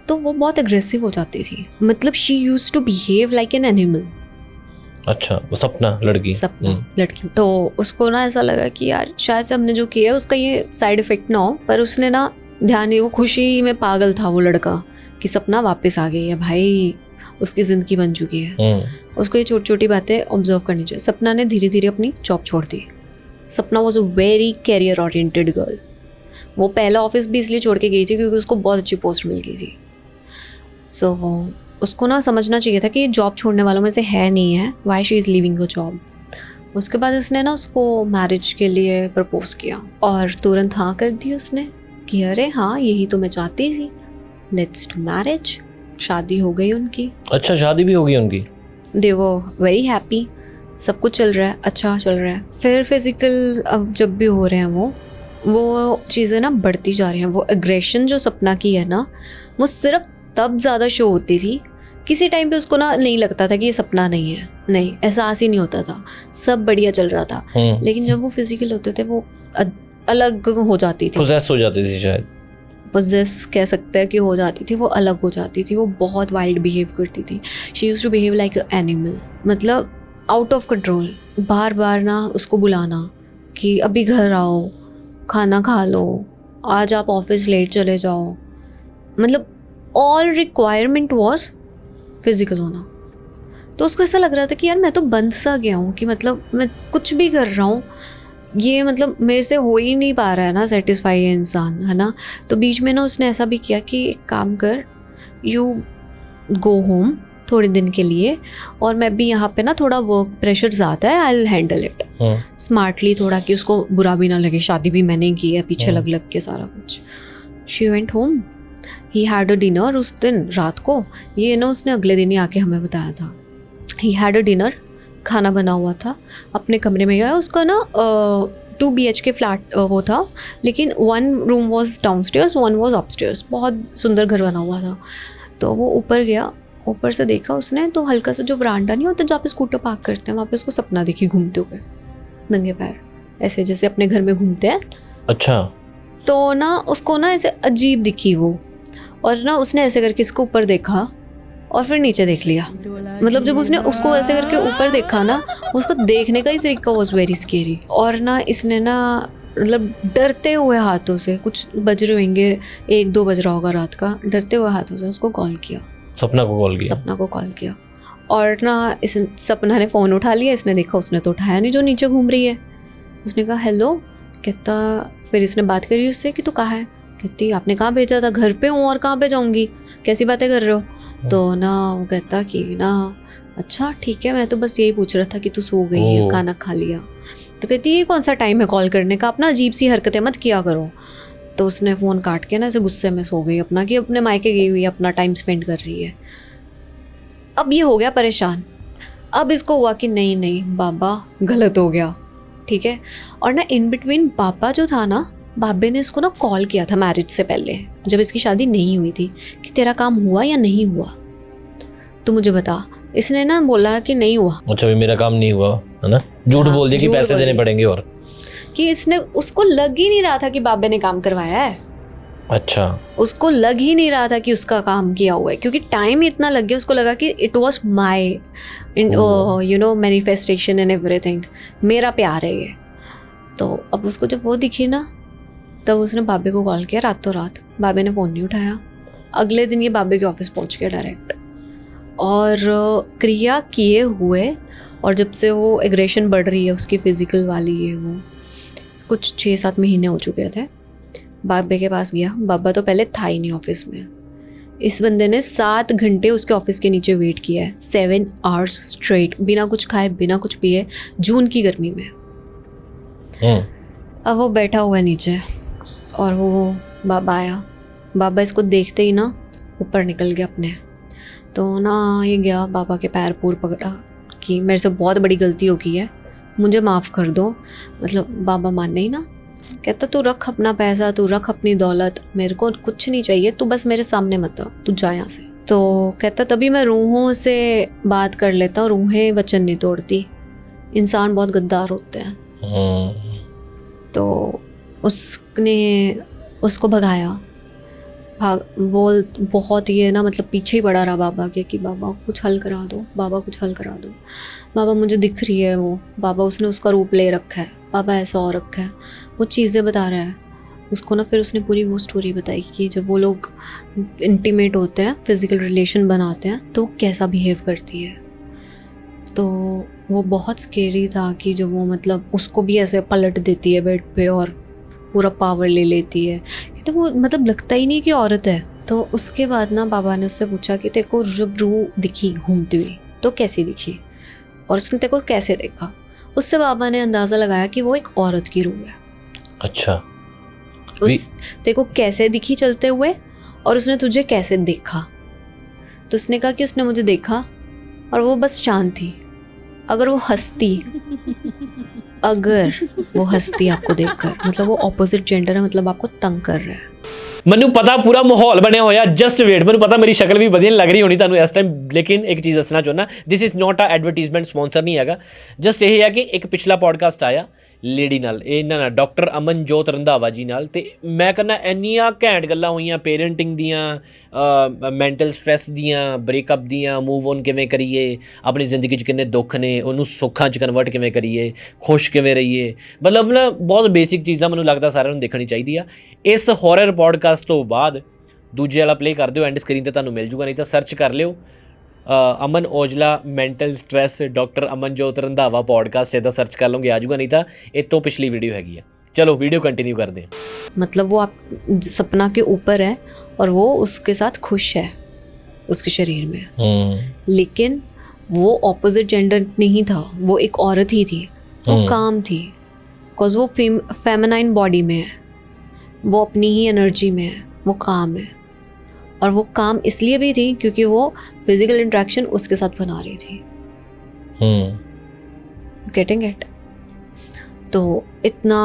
तो वो बहुत एग्रेसिव हो जाती थी। मतलब she used to behave like an animal. अच्छा, वो सपना लड़की। सपना लड़की। तो उसको ना ऐसा लगा कि यार शायद से हमने जो किया है उसका ये साइड इफेक्ट ना हो, पर उसने ना ध्यान नहीं, वो खुशी में पागल था वो लड़का कि सपना वापस आ गई है भाई, उसकी ज़िंदगी बन चुकी है। उसको ये छोटी छोटी बातें ऑब्जर्व करनी चाहिए। सपना ने धीरे धीरे अपनी जॉब छोड़ दी। Sapna was a very career oriented girl. वो पहला ऑफिस भी इसलिए छोड़ के गई थी क्योंकि उसको बहुत अच्छी पोस्ट मिल गई थी। सो उसको ना समझना चाहिए था कि जॉब छोड़ने वालों में से है नहीं है, why she is living a job. उसके बाद इसने ना उसको मैरिज के लिए प्रपोज किया और तुरंत हाँ कर दी उसने कि अरे हाँ यही तो मैं चाहती थी, लेट्स डू मैरिज। शादी हो गई उनकी। अच्छा, शादी भी हो गई उनकी। दे वर वेरी हैप्पी, सब कुछ चल रहा है, अच्छा चल रहा है। फिर फिजिकल अब जब भी हो रहे हैं वो चीज़ें ना बढ़ती जा रही हैं। वो एग्रेशन जो सपना की है ना, वो सिर्फ तब ज़्यादा शो होती थी। किसी टाइम पे उसको ना नहीं लगता था कि ये सपना नहीं है, नहीं, एहसास ही नहीं होता था, सब बढ़िया चल रहा था। लेकिन जब वो फिजिकल होते थे वो अलग हो जाती थी, पोजेस हो जाती थी, शायद पोजेस कह सकते हैं कि हो जाती थी। वो अलग हो जाती थी, वो बहुत वाइल्ड बिहेव करती थी। She used to behave like a animal, मतलब आउट ऑफ कंट्रोल। बार बार ना उसको बुलाना कि अभी घर आओ, खाना खा लो, आज आप ऑफिस लेट चले जाओ। मतलब ऑल रिक्वायरमेंट वॉज फिजिकल होना। तो उसको ऐसा लग रहा था कि यार मैं तो बंद सा गया हूँ, कि मतलब मैं कुछ भी कर रहा हूँ, ये मतलब मेरे से हो ही नहीं पा रहा है ना सेटिस्फाई ये इंसान, है ना। तो बीच में ना उसने ऐसा भी किया कि एक काम कर, यू गो होम थोड़े दिन के लिए, और मैं भी यहाँ पे ना थोड़ा वर्क प्रेशर ज़्यादा है, I will handle it smartly थोड़ा, कि उसको बुरा भी ना लगे, शादी भी मैंने की है पीछे लग लग के सारा कुछ। She went home, he had a dinner उस दिन रात को, ये ना उसने अगले दिन ही आके हमें बताया था। ही हैड अ डिनर, खाना बना हुआ था, अपने कमरे में गया। उसका ना 2 BHK फ्लैट वो था, लेकिन 1 room was down stairs, 1 was upstairs, बहुत सुंदर घर बना हुआ था। तो वो ऊपर गया, ऊपर से देखा उसने तो हल्का सा जो बरामदा नहीं होता जहाँ पे स्कूटर पार्क करते हैं, वहाँ पे उसको सपना दिखी घूमते हुए नंगे पैर, ऐसे जैसे अपने घर में घूमते हैं। अच्छा। तो ना उसको ना ऐसे अजीब दिखी वो, और ना उसने ऐसे करके इसको ऊपर देखा और फिर नीचे देख लिया। मतलब जब उसने उसको ऐसे करके ऊपर देखा ना, उसको देखने का ही तरीका वॉज वेरी स्केरी। और ना इसने ना मतलब डरते हुए हाथों से, कुछ बज रहे होंगे 1-2 बज रहा होगा रात का, डरते हुए हाथों से उसको कॉल किया, सपना को कॉल किया। सपना को कॉल किया। और ना इस सपना ने फ़ोन उठा लिया, इसने देखा उसने तो उठाया नहीं जो नीचे घूम रही है। उसने कहा हेलो, कहता, फिर इसने बात करी उससे कि तू कहाँ है, कहती आपने कहाँ भेजा था, घर पे हूँ और कहाँ पे जाऊँगी, कैसी बातें कर रहे हो। तो ना वो कहता कि ना अच्छा ठीक है, मैं तो बस यही पूछ रहा था कि तू सो गई है, खाना खा लिया। तो कहती ये कौन सा टाइम है कॉल करने का, अपना अजीब सी हरकतें मत किया करो। तो उसने फ़ोन काट के ना ऐसे गुस्से में सो गई अपना, कि अपने मायके गई हुई है, अपना टाइम स्पेंड कर रही है। अब ये हो गया परेशान। अब इसको हुआ कि नहीं नहीं बाबा गलत हो गया, ठीक है। और ना इन बिटवीन बाबा जो था ना, बाबे ने इसको ना कॉल किया था मैरिज से पहले, जब इसकी शादी नहीं हुई थी, कि तेरा काम हुआ या नहीं हुआ, तो मुझे बता। इसने ना बोला कि नहीं हुआ। अच्छा, भी मेरा काम नहीं हुआ है ना, झूठ बोल दिया कि झूठ पैसे बोल देने दिया। पड़ेंगे, और कि इसने, उसको लग ही नहीं रहा था कि बाबे ने काम करवाया है। अच्छा। उसको लग ही नहीं रहा था कि उसका काम किया हुआ है, क्योंकि टाइम इतना लग गया, उसको लगा कि it was my you know manifestation and everything, मेरा प्यार है ये। तो अब उसको जब वो दिखी ना, तब उसने बाबे को कॉल किया रातों रात। बाबे ने फ़ोन नहीं उठाया। अगले दिन ये बाबे के ऑफिस पहुंच गया डायरेक्ट, और क्रिया किए हुए, और जब से वो एग्रेशन बढ़ रही है उसकी फिज़िकल वाली, ये वो कुछ 6-7 महीने हो चुके थे। बाबे के पास गया, बाबा तो पहले था ही नहीं ऑफिस में। इस बंदे ने 7 घंटे उसके ऑफिस के नीचे वेट किया है, 7 आवर्स स्ट्रेट, बिना कुछ खाए बिना कुछ पिए, जून की गर्मी में। अब वो बैठा हुआ है नीचे, और वो बाबा आया। बाबा इसको देखते ही ना ऊपर निकल गया अपने। तो ना ये गया, बाबा के पैर पूर पकड़ा कि मेरे से बहुत बड़ी गलती हो गई है, मुझे माफ़ कर दो। मतलब बाबा माने ही ना, कहता तू रख अपना पैसा, तू रख अपनी दौलत, मेरे को कुछ नहीं चाहिए, तू बस मेरे सामने मत आ, तू जा यहाँ से। तो कहता तभी मैं रूहों से बात कर लेता हूँ, रूहें वचन नहीं तोड़ती, इंसान बहुत गद्दार होते हैं। तो उसने उसको भगाया, बोल बहुत ये ना मतलब पीछे ही पड़ा रहा बाबा के, कि बाबा कुछ हल करा दो, बाबा कुछ हल करा दो, बाबा मुझे दिख रही है वो, बाबा उसने उसका रूप ले रखा है, बाबा ऐसा हो रखा है, वो चीज़ें बता रहा है उसको ना। फिर उसने पूरी वो स्टोरी बताई कि जब वो लोग इंटीमेट होते हैं, फिज़िकल रिलेशन बनाते हैं, तो कैसा बिहेव करती है। तो वो बहुत स्केरी था कि जब वो मतलब उसको भी ऐसे पलट देती है बेड पे और पूरा पावर ले लेती है, तो वो मतलब लगता ही नहीं कि औरत है। तो उसके बाद ना बाबा ने उससे पूछा कि तेरे को जब रूह दिखी घूमती हुई तो कैसी दिखी, और उसने तेरे को कैसे देखा। उससे बाबा ने अंदाज़ा लगाया कि वो एक औरत की रूह है। अच्छा। उस तेरे को कैसे दिखी चलते हुए, और उसने तुझे कैसे देखा। तो उसने कहा कि उसने मुझे देखा और वो बस शांत थी। अगर वो हंसती आपको देखकर, मतलब वो ऑपोजिट जेंडर है, मतलब आपको तंग कर रहा है। ਮੈਨੂੰ ਪਤਾ ਪੂਰਾ ਮਾਹੌਲ ਬਣਿਆ ਹੋਇਆ, ਜਸਟ ਵੇਟ। ਮੈਨੂੰ ਪਤਾ ਮੇਰੀ ਸ਼ਕਲ ਵੀ ਵਧੀਆ ਨਹੀਂ ਲੱਗ ਰਹੀ ਹੋਣੀ ਤੁਹਾਨੂੰ ਇਸ ਟਾਈਮ, ਲੇਕਿਨ ਇੱਕ ਚੀਜ਼ ਦੱਸਣਾ ਚਾਹੁੰਦਾ, this is not a advertisement, sponsor ਨਹੀਂ ਹੈਗਾ। ਜਸਟ ਇਹ ਹੈ ਕਿ ਇੱਕ ਪਿਛਲਾ ਪੋਡਕਾਸਟ ਆਇਆ ਲੇਡੀ ਨਾਲ, ਇਹਨਾਂ ਨਾਲ ਡਾਕਟਰ ਅਮਨਜੋਤ ਰੰਧਾਵਾ ਜੀ ਨਾਲ, ਤੇ ਮੈਂ ਕਹਿੰਦਾ ਇੰਨੀਆਂ ਘੈਂਟ ਗੱਲਾਂ ਹੋਈਆਂ ਪੇਰੈਂਟਿੰਗ ਦੀਆਂ, ਮੈਂਟਲ ਸਟ੍ਰੈਸ ਦੀਆਂ, ਬ੍ਰੇਕਅਪ ਦੀਆਂ, ਮੂਵ ਔਨ ਕਿਵੇਂ ਕਰੀਏ, ਆਪਣੀ ਜ਼ਿੰਦਗੀ 'ਚ ਕਿੰਨੇ ਦੁੱਖ ਨੇ ਉਹਨੂੰ ਸੁੱਖਾਂ 'ਚ ਕਨਵਰਟ ਕਿਵੇਂ ਕਰੀਏ, ਖੁਸ਼ ਕਿਵੇਂ ਰਹੀਏ। ਮਤਲਬ ਨਾ ਬਹੁਤ ਬੇਸਿਕ ਚੀਜ਼ਾਂ ਮੈਨੂੰ ਲੱਗਦਾ ਸਾਰਿਆਂ ਨੂੰ ਦੇਖਣੀ ਚਾਹੀਦੀ ਆ। ਇਸ ਹੌਰਰ ਪੋਡਕਾਸਟ ਤੋਂ ਬਾਅਦ ਦੂਜੇ ਵਾਲਾ ਪਲੇ ਕਰ ਦਿਓ, ਐਂਡ ਸਕਰੀਨ 'ਤੇ ਤੁਹਾਨੂੰ ਮਿਲ ਜੂਗਾ, ਨਹੀਂ ਤਾਂ ਸਰਚ ਕਰ ਲਿਓ Aman Aujla mental stress doctor Amanjot Randhawa podcast ਇੱਦਾਂ ਸਰਚ ਕਰ ਲਓਗੇ ਆ ਜਾਊਗਾ, ਨਹੀਂ ਤਾਂ ਇਹ ਤੋਂ ਪਿਛਲੀ ਵੀਡੀਓ ਹੈਗੀ ਆ। चलो वीडियो कंटिन्यू कर दें। मतलब वो आप सपना के ऊपर है और वो उसके साथ खुश है उसके शरीर में, लेकिन वो ऑपोजिट जेंडर नहीं था, वो एक औरत ही थी, वो काम थी, बिकॉज वो फेमिनाइन बॉडी में है, वो अपनी ही एनर्जी में है, वो काम है। और वो काम इसलिए भी थी क्योंकि वो फिजिकल इंट्रैक्शन उसके साथ बना रही थी। Getting it? तो इतना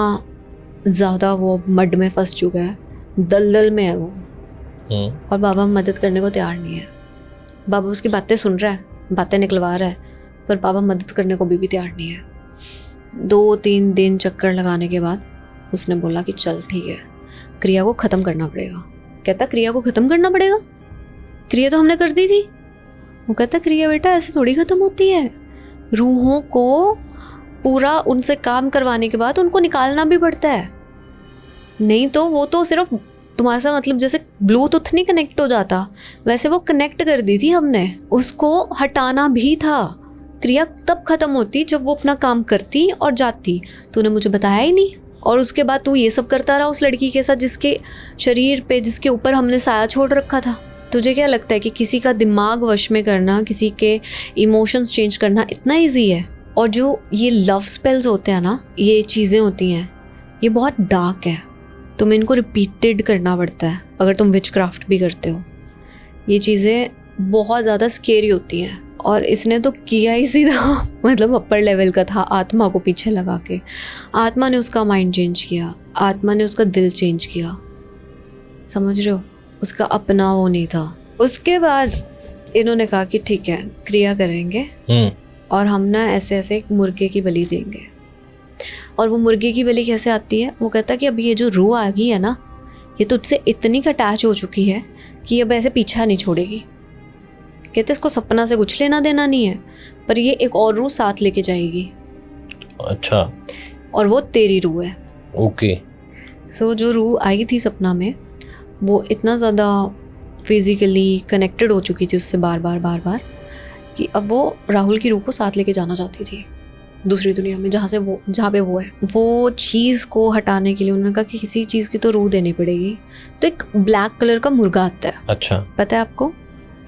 ज़्यादा वो मड में फंस चुका है, दलदल में है वो, और बाबा मदद करने को तैयार नहीं है। बाबा उसकी बातें सुन रहा है, बातें निकलवा रहा है, पर बाबा मदद करने को भी तैयार नहीं है। 2-3 दिन चक्कर लगाने के बाद उसने बोला कि चल ठीक है, क्रिया को ख़त्म करना पड़ेगा। कहता क्रिया को ख़त्म करना पड़ेगा? क्रिया तो हमने कर दी थी। वो कहता क्रिया बेटा ऐसे थोड़ी ख़त्म होती है, रूहों को पूरा उनसे काम करवाने के बाद उनको निकालना भी पड़ता है, नहीं तो वो तो सिर्फ तुम्हारे साथ मतलब जैसे ब्लूटूथ नहीं कनेक्ट हो जाता वैसे वो कनेक्ट कर दी थी हमने, उसको हटाना भी था। क्रिया तब ख़त्म होती जब वो अपना काम करती और जाती। तूने मुझे बताया ही नहीं, और उसके बाद तू ये सब करता रहा उस लड़की के साथ जिसके शरीर पे, जिसके ऊपर हमने साया छोड़ रखा था। तुझे क्या लगता है कि किसी का दिमाग वश में करना, किसी के इमोशंस चेंज करना इतना ईजी है? और जो ये लव स्पेल्स होते हैं ना, ये चीज़ें होती हैं, ये बहुत डार्क है, तुम्हें इनको रिपीटेड करना पड़ता है अगर तुम विचक्राफ्ट भी करते हो। ये चीज़ें बहुत ज़्यादा स्केरी होती हैं, और इसने तो किया ही सीधा मतलब अपर लेवल का था, आत्मा को पीछे लगा के। आत्मा ने उसका माइंड चेंज किया, आत्मा ने उसका दिल चेंज किया, समझ रहे हो? उसका अपना वो नहीं था। उसके बाद इन्होंने कहा कि ठीक है क्रिया करेंगे और हम ना ऐसे ऐसे एक मुर्गे की बलि देंगे। और वो मुर्गे की बलि कैसे आती है? वो कहता कि अब ये जो रूह आ गई है ना, ये तुझसे इतनी अटैच हो चुकी है कि अब ऐसे पीछा नहीं छोड़ेगी। कहते इसको सपना से कुछ लेना देना नहीं है, पर ये एक और रूह साथ लेके जाएगी। अच्छा। और वो तेरी रूह है। ओके। सो जो रूह आई थी सपना में, वो इतना ज़्यादा फिज़िकली कनेक्टेड हो चुकी थी उससे बार बार कि अब वो राहुल की रूह को साथ लेके जाना चाहती थी दूसरी दुनिया में, जहाँ पे वो है। वो चीज़ को हटाने के लिए उन्होंने कहा कि किसी चीज़ की तो रूह देनी पड़ेगी। तो एक ब्लैक कलर का मुर्गा आता है। अच्छा। पता है आपको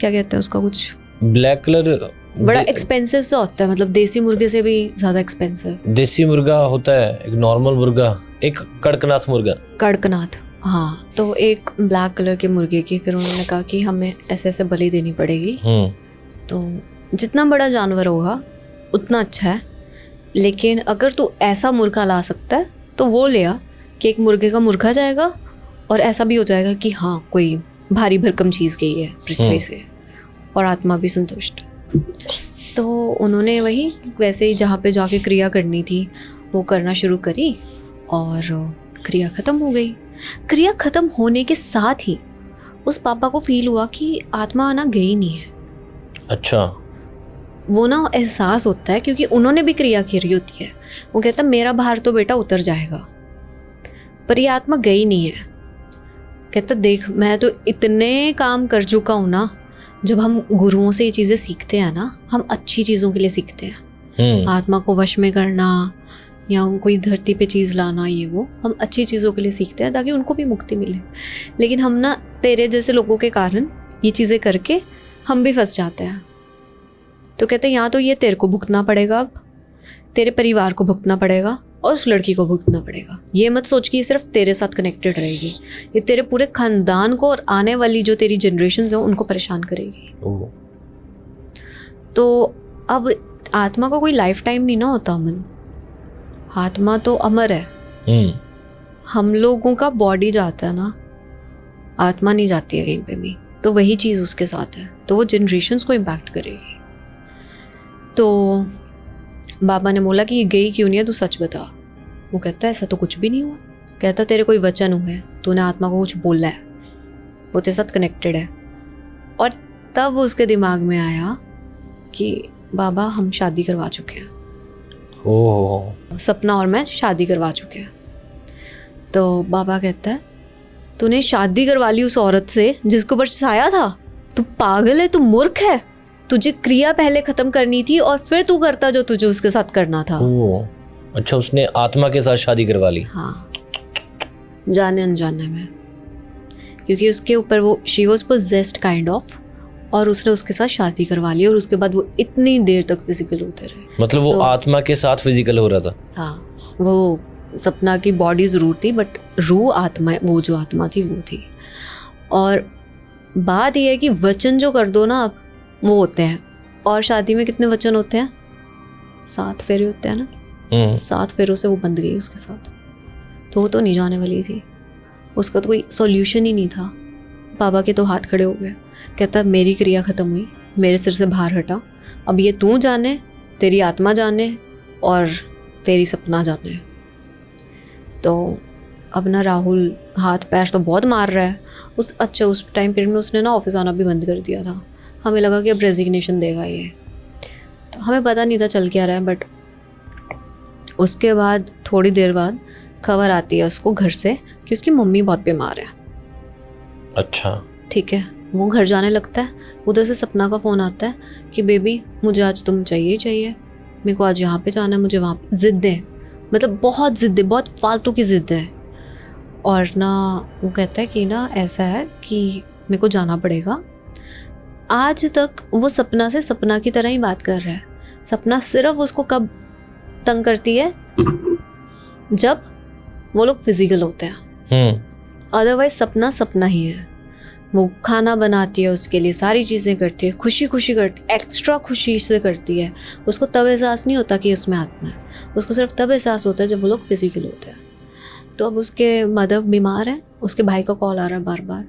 क्या कहते हैं उसका? कुछ ब्लैक कलर बड़ा एक्सपेंसिव सा होता है, मतलब देसी मुर्गे से भी ज़्यादा एक्सपेंसिव। देसी मुर्गा होता है, एक नॉर्मल मुर्गा, एक कड़कनाथ मुर्गा। कड़कनाथ, हाँ। तो एक ब्लैक कलर के मुर्गे की फिर उन्होंने कहा कि हमें ऐसे ऐसे बलि देनी पड़ेगी। तो जितना बड़ा जानवर होगा उतना अच्छा है, लेकिन अगर तू ऐसा मुर्गा ला सकता है तो वो ले आ कि एक मुर्गे का मुर्गा जाएगा और ऐसा भी हो जाएगा कि हाँ कोई भारी भरकम चीज़ गई है पृथ्वी से, और आत्मा भी संतुष्ट। तो उन्होंने वही वैसे ही जहाँ पे जाके क्रिया करनी थी वो करना शुरू करी, और क्रिया ख़त्म हो गई। क्रिया ख़त्म होने के साथ ही उस पापा को फील हुआ कि आत्मा ना गई नहीं है। अच्छा। वो ना एहसास होता है क्योंकि उन्होंने भी क्रिया करी होती है। वो कहता मेरा भार तो बेटा उतर जाएगा, पर ये आत्मा गई नहीं है। कहता देख मैं तो इतने काम कर चुका हूँ ना। जब हम गुरुओं से ये चीज़ें सीखते हैं ना, हम अच्छी चीज़ों के लिए सीखते हैं। आत्मा को वश में करना या कोई धरती पे चीज़ लाना, ये वो हम अच्छी चीज़ों के लिए सीखते हैं ताकि उनको भी मुक्ति मिले। लेकिन हम ना तेरे जैसे लोगों के कारण ये चीज़ें करके हम भी फंस जाते हैं। तो कहते हैं यहाँ तो ये तेरे को भुगतना पड़ेगा, अब तेरे परिवार को भुगतना पड़ेगा और उस लड़की को भुगतना पड़ेगा। ये मत सोच कि ये सिर्फ तेरे साथ कनेक्टेड रहेगी, ये तेरे पूरे खानदान को और आने वाली जो तेरी जनरेशन्स हैं उनको परेशान करेगी। तो अब आत्मा का कोई लाइफ टाइम नहीं ना होता अमन, आत्मा तो अमर है। हम लोगों का बॉडी जाता है ना, आत्मा नहीं जाती है कहीं पे भी। तो वही चीज़ उसके साथ है, तो वो जनरेशन्स को इम्पैक्ट करेगी। तो बाबा ने बोला कि ये गई क्यों नहीं है, तू सच बता। वो कहता है ऐसा तो कुछ भी नहीं हुआ। कहता तेरे कोई वचन हुए, तूने आत्मा को कुछ बोला है, वो तेरे साथ कनेक्टेड है। और तब उसके दिमाग में आया कि बाबा हम शादी करवा चुके हैं। ओह। सपना और मैं शादी करवा चुके हैं। तो बाबा कहता है तूने शादी करवा ली उस औरत से जिसके ऊपर साया था? तू पागल है, तू मूर्ख है, तुझे क्रिया पहले खत्म करनी थी और फिर तू करता जो तुझे उसके साथ करना था। ओ अच्छा, उसने आत्मा के साथ शादी करवा ली। हाँ, जाने अनजाने में, क्योंकि उसके ऊपर वो she was possessed kind of, और उसने उसके साथ शादी करवा ली और उसके बाद वो इतनी देर तक फिजिकल होते रहे। मतलब वो So, आत्मा के साथ फिजिकल हो रहा था। हाँ, वो सपना की बॉडी ज़रूर थी बट रूह आत्मा, वो जो आत्मा थी वो थी। और बात यह है कि वचन जो कर दो ना आप, वो होते हैं। और शादी में कितने वचन होते हैं? 7 फेरे होते हैं ना। 7 फेरों से वो बंध गई उसके साथ, तो वो तो नहीं जाने वाली थी। उसका तो कोई सॉल्यूशन ही नहीं था। बाबा के तो हाथ खड़े हो गए, कहता मेरी क्रिया ख़त्म हुई, मेरे सिर से बाहर हटा, अब ये तू जाने, तेरी आत्मा जाने और तेरी सपना जाने। तो अब ना राहुल हाथ पैर तो बहुत मार रहा है। उस टाइम पीरियड में उसने ना ऑफिस आना भी बंद कर दिया था। हमें लगा कि अब रेजिग्नेशन देगा ये, तो हमें पता नहीं था चल क्या रहा है। बट उसके बाद थोड़ी देर बाद खबर आती है उसको घर से कि उसकी मम्मी बहुत बीमार है। अच्छा, ठीक है, वो घर जाने लगता है। उधर से सपना का फ़ोन आता है कि बेबी मुझे आज तुम चाहिए ही चाहिए, मेरे को आज यहाँ पे जाना है, मुझे वहाँ पे। ज़िद्द है, मतलब बहुत ज़िद्द है, बहुत फालतू की ज़िद्द है। और ना वो कहता है कि ना ऐसा है कि मेरे को जाना पड़ेगा। आज तक वो सपना से सपना की तरह ही बात कर रहा है। सपना सिर्फ उसको कब तंग करती है? जब वो लोग फिजिकल होते हैं। अदरवाइज सपना सपना ही है। वो खाना बनाती है उसके लिए, सारी चीज़ें करती है, खुशी खुशी करती, एक्स्ट्रा खुशी से करती है। उसको तब एहसास नहीं होता कि उसमें आत्मा है, उसको सिर्फ तब एहसास होता है जब वो लोग फिजिकल होते हैं। तो अब उसके मदर बीमार है, उसके भाई का कॉल आ रहा है बार बार।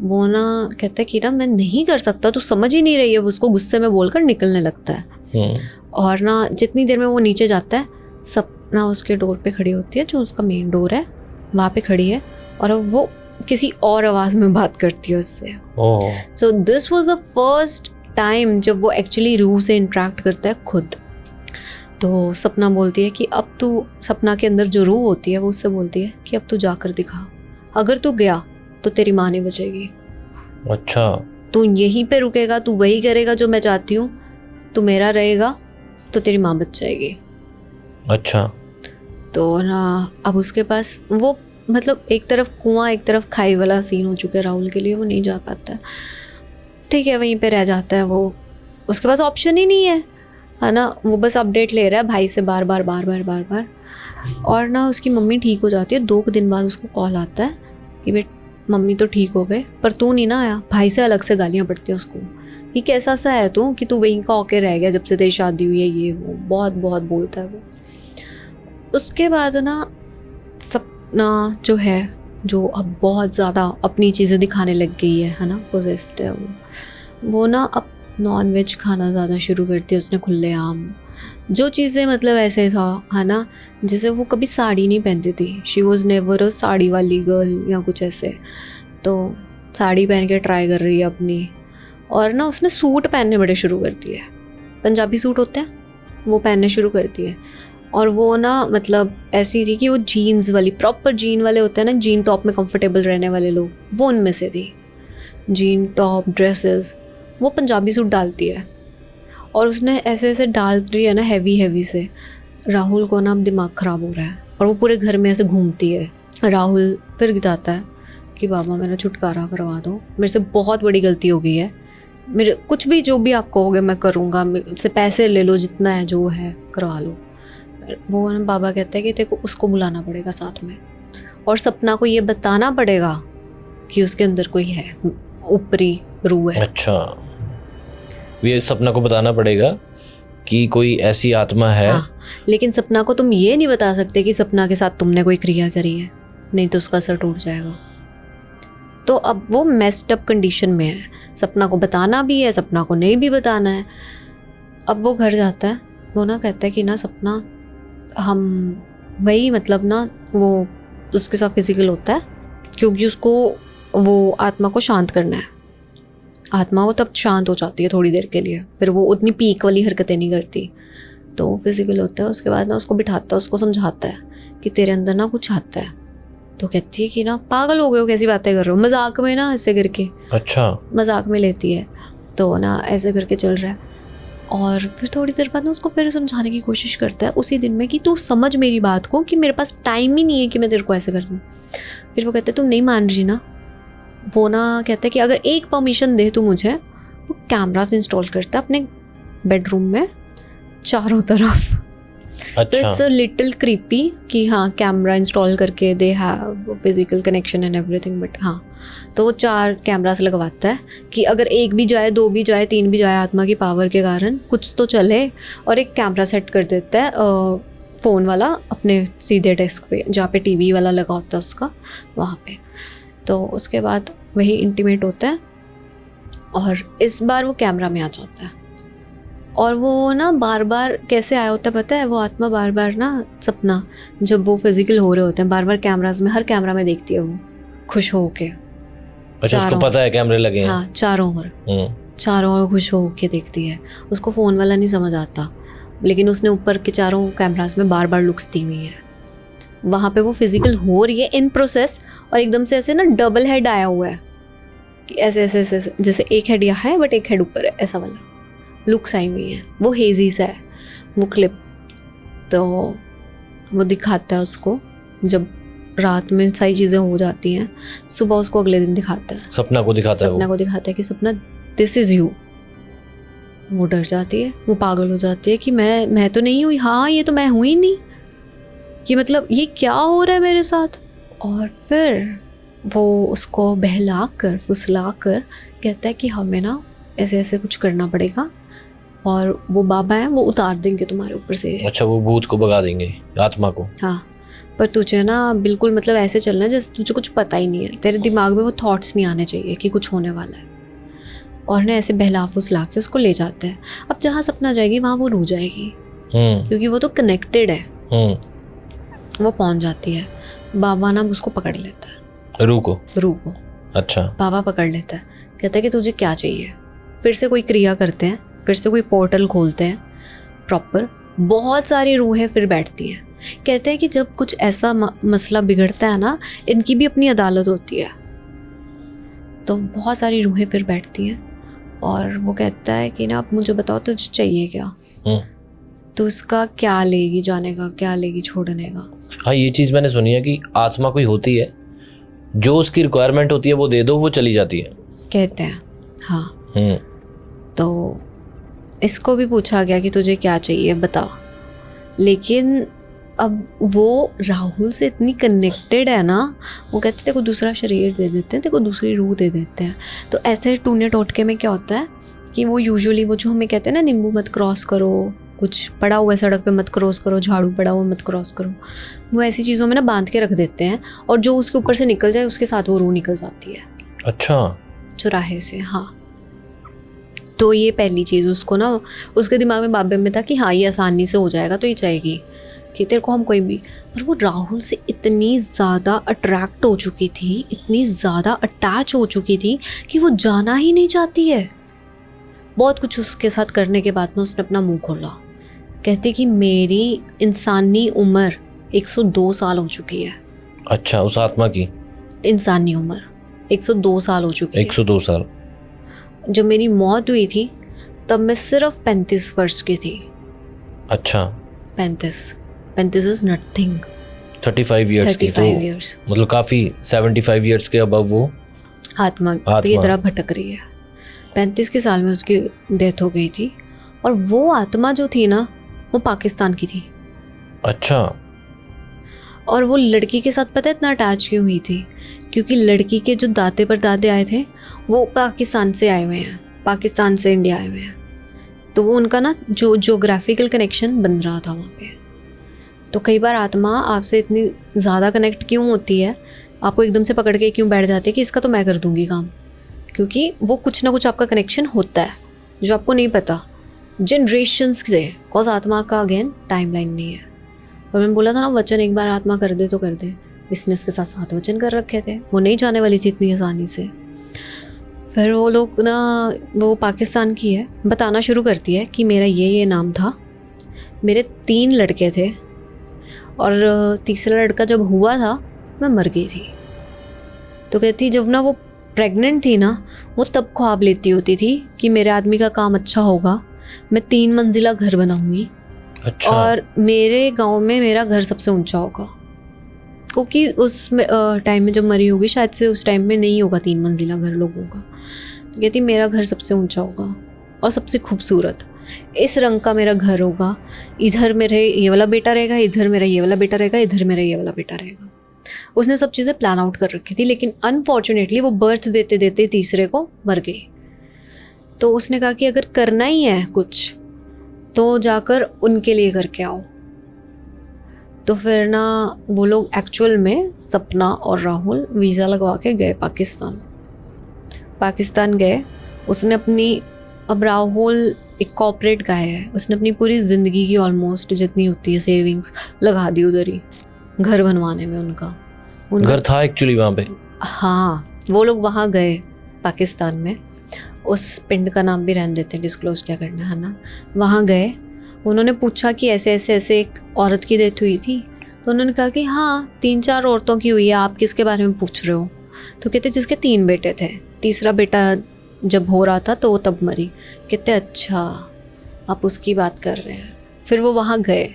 वो ना कहता है कि ना मैं नहीं कर सकता, तू समझ ही नहीं रही है। वो उसको गुस्से में बोलकर निकलने लगता है। और ना जितनी देर में वो नीचे जाता है, सपना उसके डोर पे खड़ी होती है, जो उसका मेन डोर है वहाँ पे खड़ी है, और वो किसी और आवाज़ में बात करती है उससे। So this was the first time जब वो एक्चुअली रूह से इंटरेक्ट करता है खुद। तो सपना बोलती है कि अब तू, सपना के अंदर जो रूह होती है वो उससे बोलती है कि अब तू जाकर दिखा, अगर तू गया तो तेरी माँ नहीं बचेगी। अच्छा, तू यहीं पे रुकेगा, तू वही करेगा जो मैं चाहती हूँ, तू मेरा रहेगा तो तेरी माँ बच जाएगी। अच्छा। तो ना अब उसके पास वो, मतलब एक तरफ कुआं एक तरफ खाई वाला सीन हो चुका है राहुल के लिए। वो नहीं जा पाता है, ठीक है, वहीं पे रह जाता है वो। उसके पास ऑप्शन ही नहीं है ना। वो बस अपडेट ले रहा है भाई से बार बार बार बार बार बार। और ना उसकी मम्मी ठीक हो जाती है। 2 दिन बाद उसको कॉल आता है कि बेट मम्मी तो ठीक हो गए, पर तू नहीं ना आया। भाई से अलग से गालियाँ पड़ती हैं उसको कि कैसा सा है तू कि तू वहीं का होके रह गया जब से तेरी शादी हुई है, ये वो बहुत बहुत बोलता है वो। उसके बाद ना सपना जो है, जो अब बहुत ज़्यादा अपनी चीज़ें दिखाने लग गई है ना, पोजेस्ड है वो ना अब नॉन वेज खाना ज़्यादा शुरू करती है उसने खुलेआम। जो चीज़ें मतलब ऐसे था है ना, जैसे वो कभी साड़ी नहीं पहनती थी। She was never a sari वाली गर्ल या कुछ ऐसे। तो साड़ी पहन के ट्राई कर रही है अपनी। और ना उसने सूट पहनने बड़े शुरू कर दिए, पंजाबी सूट होते हैं वो पहनने शुरू कर दिए। और वो ना मतलब ऐसी थी कि वो जीन्स वाली, प्रॉपर जीन वाले होते हैं ना, जीन टॉप में कंफर्टेबल रहने वाले लोग, वो उनमें से थी। जीन टॉप ड्रेसेस वो पंजाबी सूट डालती है। और उसने ऐसे ऐसे डाल रही है ना हैवी हैवी से। राहुल को ना अब दिमाग ख़राब हो रहा है और वो पूरे घर में ऐसे घूमती है। राहुल फिर जाता है कि बाबा मेरा छुटकारा करवा दो, मेरे से बहुत बड़ी गलती हो गई है, मेरे कुछ भी जो भी आप कहोगे मैं करूँगा, मुझसे पैसे ले लो, जितना है जो है करवा लो। वो ना बाबा कहते हैं कि तेरे को उसको बुलाना पड़ेगा साथ में, और सपना को ये बताना पड़ेगा कि उसके अंदर कोई है, ऊपरी रूह है। अच्छा, ये सपना को बताना पड़ेगा कि कोई ऐसी आत्मा है। हाँ, लेकिन सपना को तुम ये नहीं बता सकते कि सपना के साथ तुमने कोई क्रिया करी है, नहीं तो उसका सर टूट जाएगा। तो अब वो मेस्ड अप कंडीशन में है। सपना को बताना भी है, सपना को नहीं भी बताना है। अब वो घर जाता है, वो ना कहता है कि ना सपना, हम वही मतलब ना वो उसके साथ फिजिकल होता है क्योंकि उसको वो आत्मा को शांत करना है। आत्मा वो तब शांत हो जाती है थोड़ी देर के लिए, फिर वो उतनी पीक वाली हरकतें नहीं करती। तो वो फिजिकल होता है। उसके बाद ना उसको बिठाता है, उसको समझाता है कि तेरे अंदर ना कुछ आता है। तो कहती है कि ना पागल हो गए हो, कैसी बातें कर रहे हो, मजाक में ना ऐसे करके। अच्छा, मजाक में लेती है। तो ना ऐसे करके चल रहा है। और फिर थोड़ी देर बाद ना उसको फिर समझाने की कोशिश करता है उसी दिन में कि तू समझ मेरी बात को, कि मेरे पास टाइम ही नहीं है कि मैं तेरे को ऐसे कर दूँ। फिर वो कहता है तुम नहीं मान रही ना। वो ना कहता है कि अगर एक परमिशन दे तू मुझे, वो कैमरास इंस्टॉल करता है अपने बेडरूम में चारों तरफ। So अच्छा it's a little creepy कि हाँ कैमरा इंस्टॉल करके they have physical connection and everything, but हाँ तो वो 4 कैमरास लगवाता है कि अगर एक भी जाए, 2 भी जाए, 3 भी जाए, आत्मा की पावर के कारण कुछ तो चले। और एक कैमरा सेट कर देता है फ़ोन वाला अपने सीधे डेस्क पे, जहाँ पे टीवी वाला लगा होता है उसका, वहाँ पे। तो उसके बाद वही इंटीमेट होता है और इस बार वो कैमरा में आ जाता है। और वो ना बार बार कैसे आया होता है पता है, वो आत्मा बार बार ना सपना जब वो फिजिकल हो रहे होते हैं, बार बार कैमरास में, हर कैमरा में देखती है वो खुश हो के। अच्छा, उसको पता है कैमरे लगे हैं। हाँ, चारों ओर खुश हो के देखती है। उसको फ़ोन वाला नहीं समझ आता, लेकिन उसने ऊपर के चारों कैमरास में बार बार लुक्स दी हुई है। वहाँ पे वो फिजिकल हो रही है इन प्रोसेस, और एकदम से ऐसे ना डबल हेड आया हुआ है कि ऐसे ऐसे ऐसे जैसे एक हेड यहाँ है बट एक हेड ऊपर है, ऐसा वाला लुक्स आई हुई है। वो हेजी सा है वो क्लिप। तो वो दिखाता है उसको जब रात में सारी चीज़ें हो जाती हैं, सुबह उसको अगले दिन दिखाता है, सपना को दिखाता है। सपना को दिखाता है कि सपना दिस इज़ यू। वो डर जाती है, वो पागल हो जाती है कि मैं तो नहीं हुई, हाँ ये तो मैं हुई नहीं, कि मतलब ये क्या हो रहा है मेरे साथ। और फिर वो उसको बहला कर फुसला कर कहता है कि हमें ना ऐसे ऐसे कुछ करना पड़ेगा और वो बाबा है वो उतार देंगे तुम्हारे ऊपर से। अच्छा, वो भूत को भगा देंगे, आत्मा को। हाँ, पर तुझे ना बिल्कुल मतलब ऐसे चलना है जैसे तुझे कुछ पता ही नहीं है, तेरे दिमाग में वो थॉट्स नहीं आने चाहिए कि कुछ होने वाला है। और ना ऐसे बहला फुसला के उसको ले जाता है। अब जहाँ सपना जाएगी वहाँ वो रो जाएगी, क्योंकि वो तो कनेक्टेड है। वो पहुँच जाती है, बाबा ना उसको पकड़ लेता है, रू को। अच्छा, बाबा पकड़ लेता है, कहता है कि तुझे क्या चाहिए। फिर से कोई क्रिया करते हैं, फिर से कोई पोर्टल खोलते हैं प्रॉपर, बहुत सारी रूहें फिर बैठती हैं। कहते हैं कि जब कुछ ऐसा मसला बिगड़ता है ना, इनकी भी अपनी अदालत होती है। तो बहुत सारी रूहें फिर बैठती हैं और वो कहता है कि ना अब मुझे बताओ तुझे चाहिए क्या। तो उसका क्या लेगी जाने का, क्या लेगी छोड़ने का। हाँ, ये चीज़ मैंने सुनी है कि आत्मा कोई होती है, जो उसकी रिक्वायरमेंट होती है वो दे दो, वो चली जाती है, कहते हैं। हाँ, तो इसको भी पूछा गया कि तुझे क्या चाहिए बता, लेकिन अब वो राहुल से इतनी कनेक्टेड है ना, वो कहते तेरे को दूसरा शरीर दे देते हैं, तेरे को दूसरी रूह दे देते हैं। तो ऐसे टूने टोटके में क्या होता है कि वो यूजुअली वो जो हमें कहते हैं ना, नींबू मत क्रॉस करो, कुछ पड़ा हुआ है सड़क पे मत क्रॉस करो, झाड़ू पड़ा हुआ मत क्रॉस करो, वो ऐसी चीज़ों में ना बांध के रख देते हैं, और जो उसके ऊपर से निकल जाए उसके साथ वो रूह निकल जाती है। अच्छा, चौराहे से। हाँ, तो ये पहली चीज़ उसको ना, उसके दिमाग में बाबे में था कि हाँ ये आसानी से हो जाएगा, तो ये चाहेगी कि तेरे को हम कोई भी। पर वो राहुल से इतनी ज़्यादा अट्रैक्ट हो चुकी थी, इतनी ज़्यादा अटैच हो चुकी थी कि वो जाना ही नहीं चाहती है। बहुत कुछ उसके साथ करने के बाद ना उसने अपना मुंह खोला, कहती कि मेरी इंसानी उम्र 102 साल हो चुकी है। अच्छा, उस आत्मा की इंसानी उम्र 102 साल हो चुकी है। 102 साल। जब मेरी मौत हुई थी तब मैं सिर्फ 35 वर्ष की थी। अच्छा, 35 इज नथिंग। 35 ईयर्स की, तो years। मतलब काफ़ी 75 ईयर्स के अबव वो आत्मा की तरह भटक रही है। 35 के साल में उसकी डेथ हो गई थी, और वो आत्मा जो थी ना वो पाकिस्तान की थी। अच्छा, और वो लड़की के साथ पता है इतना अटैच क्यों हुई थी, क्योंकि लड़की के जो दाते पर दादे आए थे वो पाकिस्तान से आए हुए हैं, पाकिस्तान से इंडिया आए हुए हैं। तो वो उनका ना जो जोग्राफिकल कनेक्शन बन रहा था वहाँ पे। तो कई बार आत्मा आपसे इतनी ज़्यादा कनेक्ट क्यों होती है, आपको एकदम से पकड़ के क्यों बैठ जाती है कि इसका तो मैं कर दूँगी काम, क्योंकि वो कुछ ना कुछ आपका कनेक्शन होता है जो आपको नहीं पता जनरेशन्स से। कॉज आत्मा का अगेन टाइमलाइन नहीं है। और मैंने बोला था ना, वचन एक बार आत्मा कर दे तो कर दे। इसने इसके साथ 7 वचन कर रखे थे, वो नहीं जाने वाली थी इतनी आसानी से। फिर वो लोग ना, वो पाकिस्तान की है, बताना शुरू करती है कि मेरा ये नाम था, मेरे 3 लड़के थे, और तीसरा लड़का जब हुआ था मैं मर गई थी। तो कहती जब ना वो प्रेग्नेंट थी ना, वो तब ख्वाब लेती होती थी कि मेरे आदमी का काम अच्छा होगा, मैं 3 मंजिला घर बनाऊंगी अच्छा। और मेरे गांव में मेरा घर सबसे ऊंचा होगा, क्योंकि उस टाइम में जब मरी होगी शायद से उस टाइम में नहीं होगा 3 मंजिला घर लोगों का। तो कहती मेरा घर सबसे ऊंचा होगा और सबसे खूबसूरत, इस रंग का मेरा घर होगा, इधर मेरे ये वाला बेटा रहेगा, इधर मेरा ये वाला बेटा रहेगा, इधर मेरा ये वाला बेटा रहेगा। उसने सब चीज़ें प्लान आउट कर रखी थी, लेकिन अनफॉर्चुनेटली वो बर्थ देते देते तीसरे को मर गई। तो उसने कहा कि अगर करना ही है कुछ तो जाकर उनके लिए करके आओ। तो फिर ना वो लोग एक्चुअल में सपना और राहुल वीज़ा लगवा के गए पाकिस्तान गए। उसने अपनी, अब राहुल एक कॉर्पोरेट गाय है, उसने अपनी पूरी ज़िंदगी की ऑलमोस्ट जितनी होती है सेविंग्स लगा दी उधर ही घर बनवाने में। उनका घर था एक्चुअली वहाँ पे? हाँ, वो लोग वहाँ गए पाकिस्तान में, उस पिंड का नाम भी रहने देते हैं, डिस्क्लोज क्या करना है ना। वहाँ गए, उन्होंने पूछा कि ऐसे ऐसे ऐसे एक औरत की डेथ हुई थी। तो उन्होंने कहा कि हाँ 3-4 औरतों की हुई है, आप किसके बारे में पूछ रहे हो? तो कहते जिसके 3 बेटे थे, तीसरा बेटा जब हो रहा था तो वो तब मरी। कहते अच्छा आप उसकी बात कर रहे हैं। फिर वो वहाँ गए,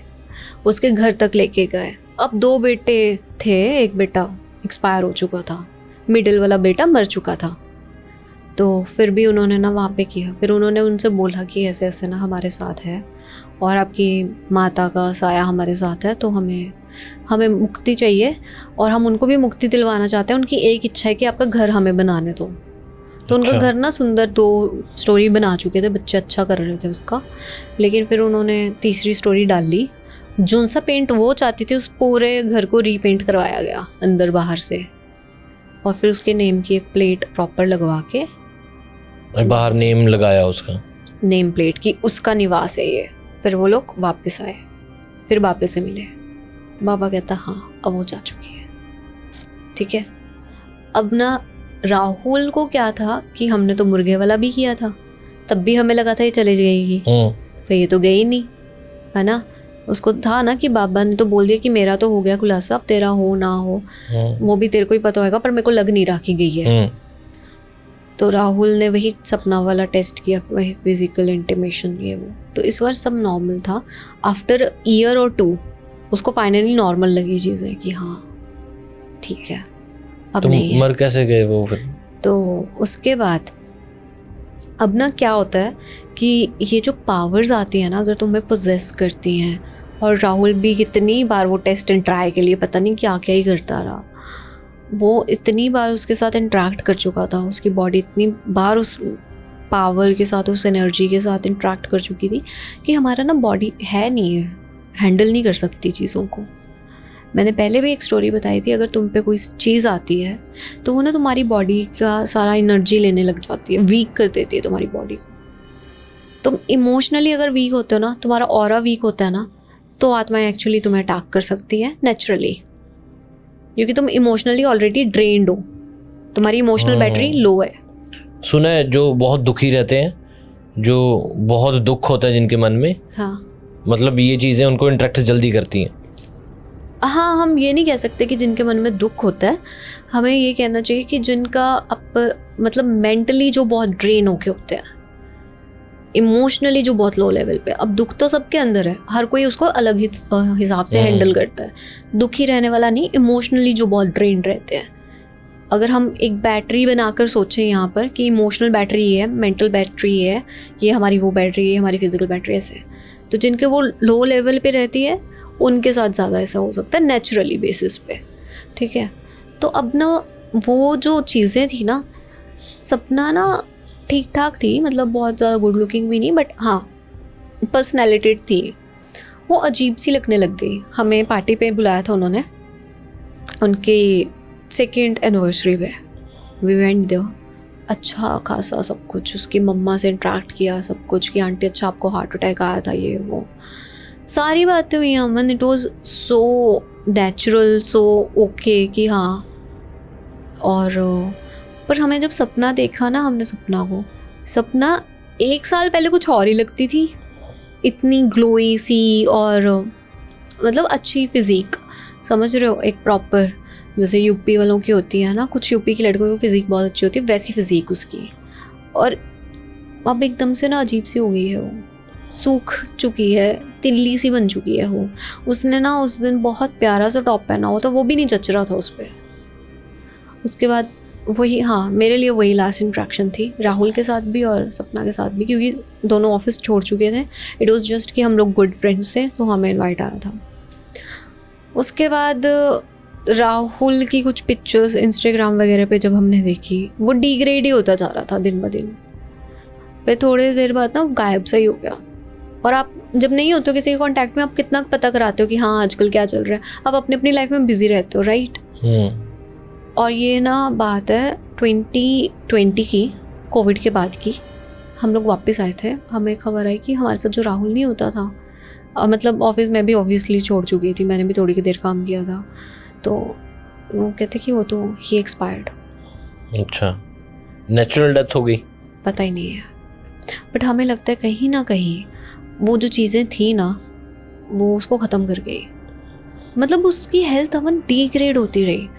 उसके घर तक लेके गए। अब 2 बेटे थे, एक बेटा एक्सपायर हो चुका था, मिडिल वाला बेटा मर चुका था। तो फिर भी उन्होंने ना वहाँ पे किया। फिर उन्होंने उनसे बोला कि ऐसे ऐसे ना हमारे साथ है और आपकी माता का साया हमारे साथ है, तो हमें मुक्ति चाहिए और हम उनको भी मुक्ति दिलवाना चाहते हैं। उनकी एक इच्छा है कि आपका घर हमें बनाने दो। तो उनका घर ना सुंदर 2 स्टोरी बना चुके थे, बच्चे अच्छा कर रहे थे उसका। लेकिन फिर उन्होंने तीसरी स्टोरी डाल ली, जो सा पेंट वो चाहती थी उस पूरे घर को रीपेंट करवाया गया अंदर बाहर से, और फिर उसके नेम की एक प्लेट प्रॉपर लगवा के बाहर नेम लगाया उसका, नेम प्लेट की, उसका निवास है ये। फिर वो लोग वापस आए, फिर बाबे से मिले। बाबा कहता हाँ अब वो जा चुकी है। ठीक है, अब ना राहुल को क्या था कि हमने तो मुर्गे वाला भी किया था, तब भी हमें लगा था ये चले जाएगी, फिर ये तो गई नहीं है ना। उसको था ना कि बाबा ने तो बोल दिया कि मेरा तो हो गया खुलासा, अब तेरा हो ना हो वो भी तेरे को ही पता होगा, पर मेरे को लग नहीं रहा कि गई है। तो राहुल ने वही सपना वाला टेस्ट किया, वही फिजिकल इंटीमेशन ये वो। तो इस बार सब नॉर्मल था। आफ्टर ईयर और 2 उसको फाइनली नॉर्मल लगी चीज़ें कि हाँ ठीक है अब तो नहीं है। मर कैसे गए वो फिर? तो उसके बाद अब ना क्या होता है कि ये जो पावर्स आती है ना, अगर तुम्हें पोजेस करती हैं, और राहुल भी कितनी बार वो टेस्ट एंड ट्राई के लिए पता नहीं क्या क्या ही करता रहा। वो इतनी बार उसके साथ इंटरेक्ट कर चुका था, उसकी बॉडी इतनी बार उस पावर के साथ, उस एनर्जी के साथ इंटरेक्ट कर चुकी थी कि हमारा ना बॉडी है नहीं है, हैंडल नहीं कर सकती चीज़ों को। मैंने पहले भी एक स्टोरी बताई थी, अगर तुम पे कोई चीज़ आती है तो वो ना तुम्हारी बॉडी का सारा एनर्जी लेने लग जाती है, वीक कर देती है तुम्हारी बॉडी को। तुम इमोशनली अगर वीक होते हो ना, तुम्हारा ऑरा वीक होता है ना, तो आत्माएं एक्चुअली तुम्हें अटैक कर सकती है नेचुरली, क्योंकि तुम इमोशनली ऑलरेडी ड्रेन्ड हो, तुम्हारी इमोशनल बैटरी लो है। सुना है जो बहुत दुखी रहते हैं, जो बहुत दुख होता है जिनके मन में, हाँ मतलब ये चीज़ें उनको इंटरेक्ट जल्दी करती हैं। हाँ, हम ये नहीं कह सकते कि जिनके मन में दुख होता है, हमें ये कहना चाहिए कि जिनका मतलब मेंटली जो बहुत ड्रेन होके होते हैं, इमोशनली जो बहुत लो लेवल पे। अब दुख तो सबके अंदर है, हर कोई उसको अलग हिसाब से हैंडल करता है। दुखी रहने वाला नहीं, इमोशनली जो बहुत ड्रेन रहते हैं। अगर हम एक बैटरी बनाकर सोचें यहाँ पर कि इमोशनल बैटरी ये है, मेंटल बैटरी ये है, ये हमारी वो बैटरी है, हमारी फिजिकल बैटरी ऐसे, तो जिनके वो लो लेवल पे रहती है उनके साथ ज़्यादा ऐसा हो सकता है नेचुरली बेसिस पे। ठीक है, तो अब ना वो जो चीज़ें थी ना, सपना ना ठीक ठाक थी, मतलब बहुत ज़्यादा गुड लुकिंग भी नहीं, बट हाँ पर्सनैलिटी थी। वो अजीब सी लगने लग गई। हमें पार्टी पे बुलाया था उन्होंने, उनकी 2nd एनिवर्सरी पे, वी वेंट देयर। अच्छा खासा सब कुछ, उसकी मम्मा से इंटरेक्ट किया, सब कुछ कि आंटी अच्छा आपको हार्ट अटैक आया था, ये वो सारी बातें हुई Aman. It was so natural, so okay कि हाँ। और पर हमें जब सपना देखा ना, हमने सपना 1 साल पहले कुछ और ही लगती थी, इतनी ग्लोई सी और मतलब अच्छी फिजिक, समझ रहे हो, एक प्रॉपर जैसे यूपी वालों की होती है ना, कुछ यूपी की लड़कों की फिजिक बहुत अच्छी होती है, वैसी फिजिक उसकी। और अब एकदम से ना अजीब सी हो गई है वो। सूख चुकी है, तिल्ली सी बन चुकी है वो। उसने ना उस दिन बहुत प्यारा सा टॉप पहना हुआ था, वो भी नहीं जच रहा था उस पर। उसके बाद वही, हाँ, मेरे लिए वही लास्ट इंट्रैक्शन थी, राहुल के साथ भी और सपना के साथ भी, क्योंकि दोनों ऑफिस छोड़ चुके थे। इट वाज जस्ट कि हम लोग गुड फ्रेंड्स थे, तो हमें इनवाइट आया था। उसके बाद राहुल की कुछ पिक्चर्स इंस्टाग्राम वगैरह पे जब हमने देखी, वो डिग्रेड ही होता जा रहा था दिन ब दिन। फिर थोड़ी देर बाद ना गायब सा ही हो गया। और आप जब नहीं होते हो किसी के कांटेक्ट में, आप कितना पता कराते हो कि हाँ आजकल क्या चल रहा है। आप अपनी अपनी लाइफ में बिजी रहते हो, राइट। और ये ना बात है 2020 की, कोविड के बाद की। हम लोग वापस आए थे, हमें खबर आई कि हमारे साथ जो राहुल नहीं होता था, मतलब ऑफिस में भी ऑब्वियसली छोड़ चुकी थी, मैंने भी थोड़ी की देर काम किया था, तो वो कहते कि वो तो ही एक्सपायर्ड। अच्छा, नेचुरल डेथ हो गई? पता ही नहीं है, बट हमें लगता है कहीं ना कहीं वो जो चीज़ें थी ना, वो उसको ख़त्म कर गई। मतलब उसकी हेल्थ अवन डिग्रेड होती रही।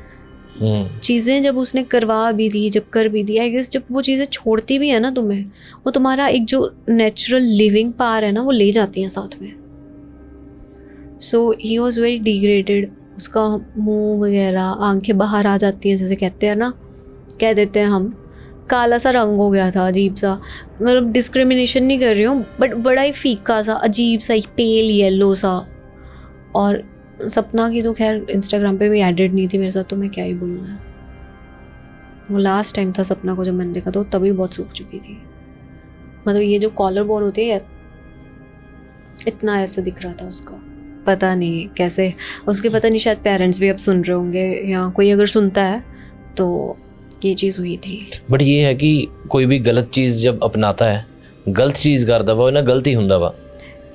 चीज़ें जब उसने करवा भी दी, जब कर भी दी, आई गेस जब वो चीज़ें छोड़ती भी है ना तुम्हें, वो तुम्हारा एक जो नेचुरल लिविंग पावर है ना, वो ले जाती हैं साथ में। सो ही वॉज वेरी डिग्रेडेड। उसका मुंह वगैरह, आंखें बाहर आ जाती हैं, जैसे कहते हैं ना, कह देते हैं हम, काला सा रंग हो गया था, अजीब सा। मतलब डिस्क्रिमिनेशन नहीं कर रही हूँ, बट बड़ा ही फीका सा, अजीब सा, पेल येलो सा। और सपना की तो खैर इंस्टाग्राम पे भी एडिड नहीं थी मेरे साथ, तो मैं क्या ही बोलूँ। वो लास्ट टाइम था सपना को जब मैंने देखा, तो तभी बहुत सूख चुकी थी। मतलब ये जो कॉलर बोन होती है, इतना ऐसा दिख रहा था उसका। पता नहीं कैसे उसके, पता नहीं शायद पेरेंट्स भी अब सुन रहे होंगे, या कोई अगर सुनता है तो ये चीज़ हुई थी। बट ये है कि कोई भी गलत चीज़ जब अपनाता है, गलत चीज़ करता वा ना, गलती हुंदा वा,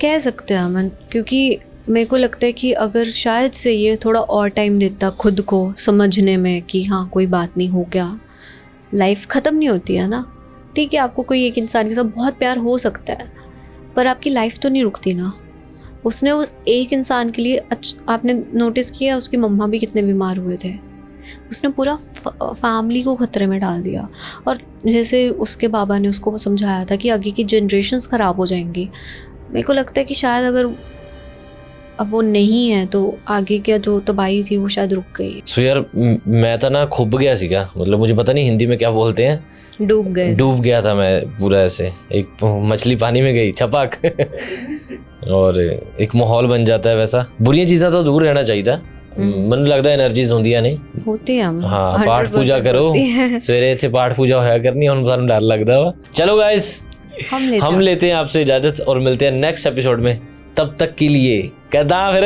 कह सकते हैं अमन। क्योंकि मेरे को लगता है कि अगर शायद से ये थोड़ा और टाइम देता खुद को समझने में कि हाँ कोई बात नहीं, हो गया, लाइफ ख़त्म नहीं होती है ना। ठीक है, आपको कोई एक इंसान के साथ बहुत प्यार हो सकता है, पर आपकी लाइफ तो नहीं रुकती ना। उसने उस एक इंसान के लिए, आपने नोटिस किया उसकी मम्मा भी कितने बीमार हुए थे, उसने पूरा फैमिली को खतरे में डाल दिया। और जैसे उसके बाबा ने उसको समझाया था कि आगे की जनरेशन्स ख़राब हो जाएंगी। मेरे को लगता है कि शायद अगर अब वो नहीं है तो आगे क्या जो तबाही थी वो शायद रुक गई। सो यार मैं तो ना खुब गया सीगा, मतलब मुझे पता नहीं हिंदी में क्या बोलते हैं, डूब गया था मैं पूरा। ऐसे एक मछली पानी में गई छपाक और एक माहौल बन जाता है वैसा। बुरी चीज़ां तो दूर रहना चाहिए था। मन लगता है एनर्जीज होंदियां नहीं होती हैं। हाँ, पाठ पूजा करो, सवेरे इत्थे पाठ पूजा होया करनी, हम सानू डर लगदा वा। चलो गाइस, हम लेते हैं आपसे इजाजत और मिलते हैं नेक्स्ट एपिसोड में। तब तक के लिए कदा फिर।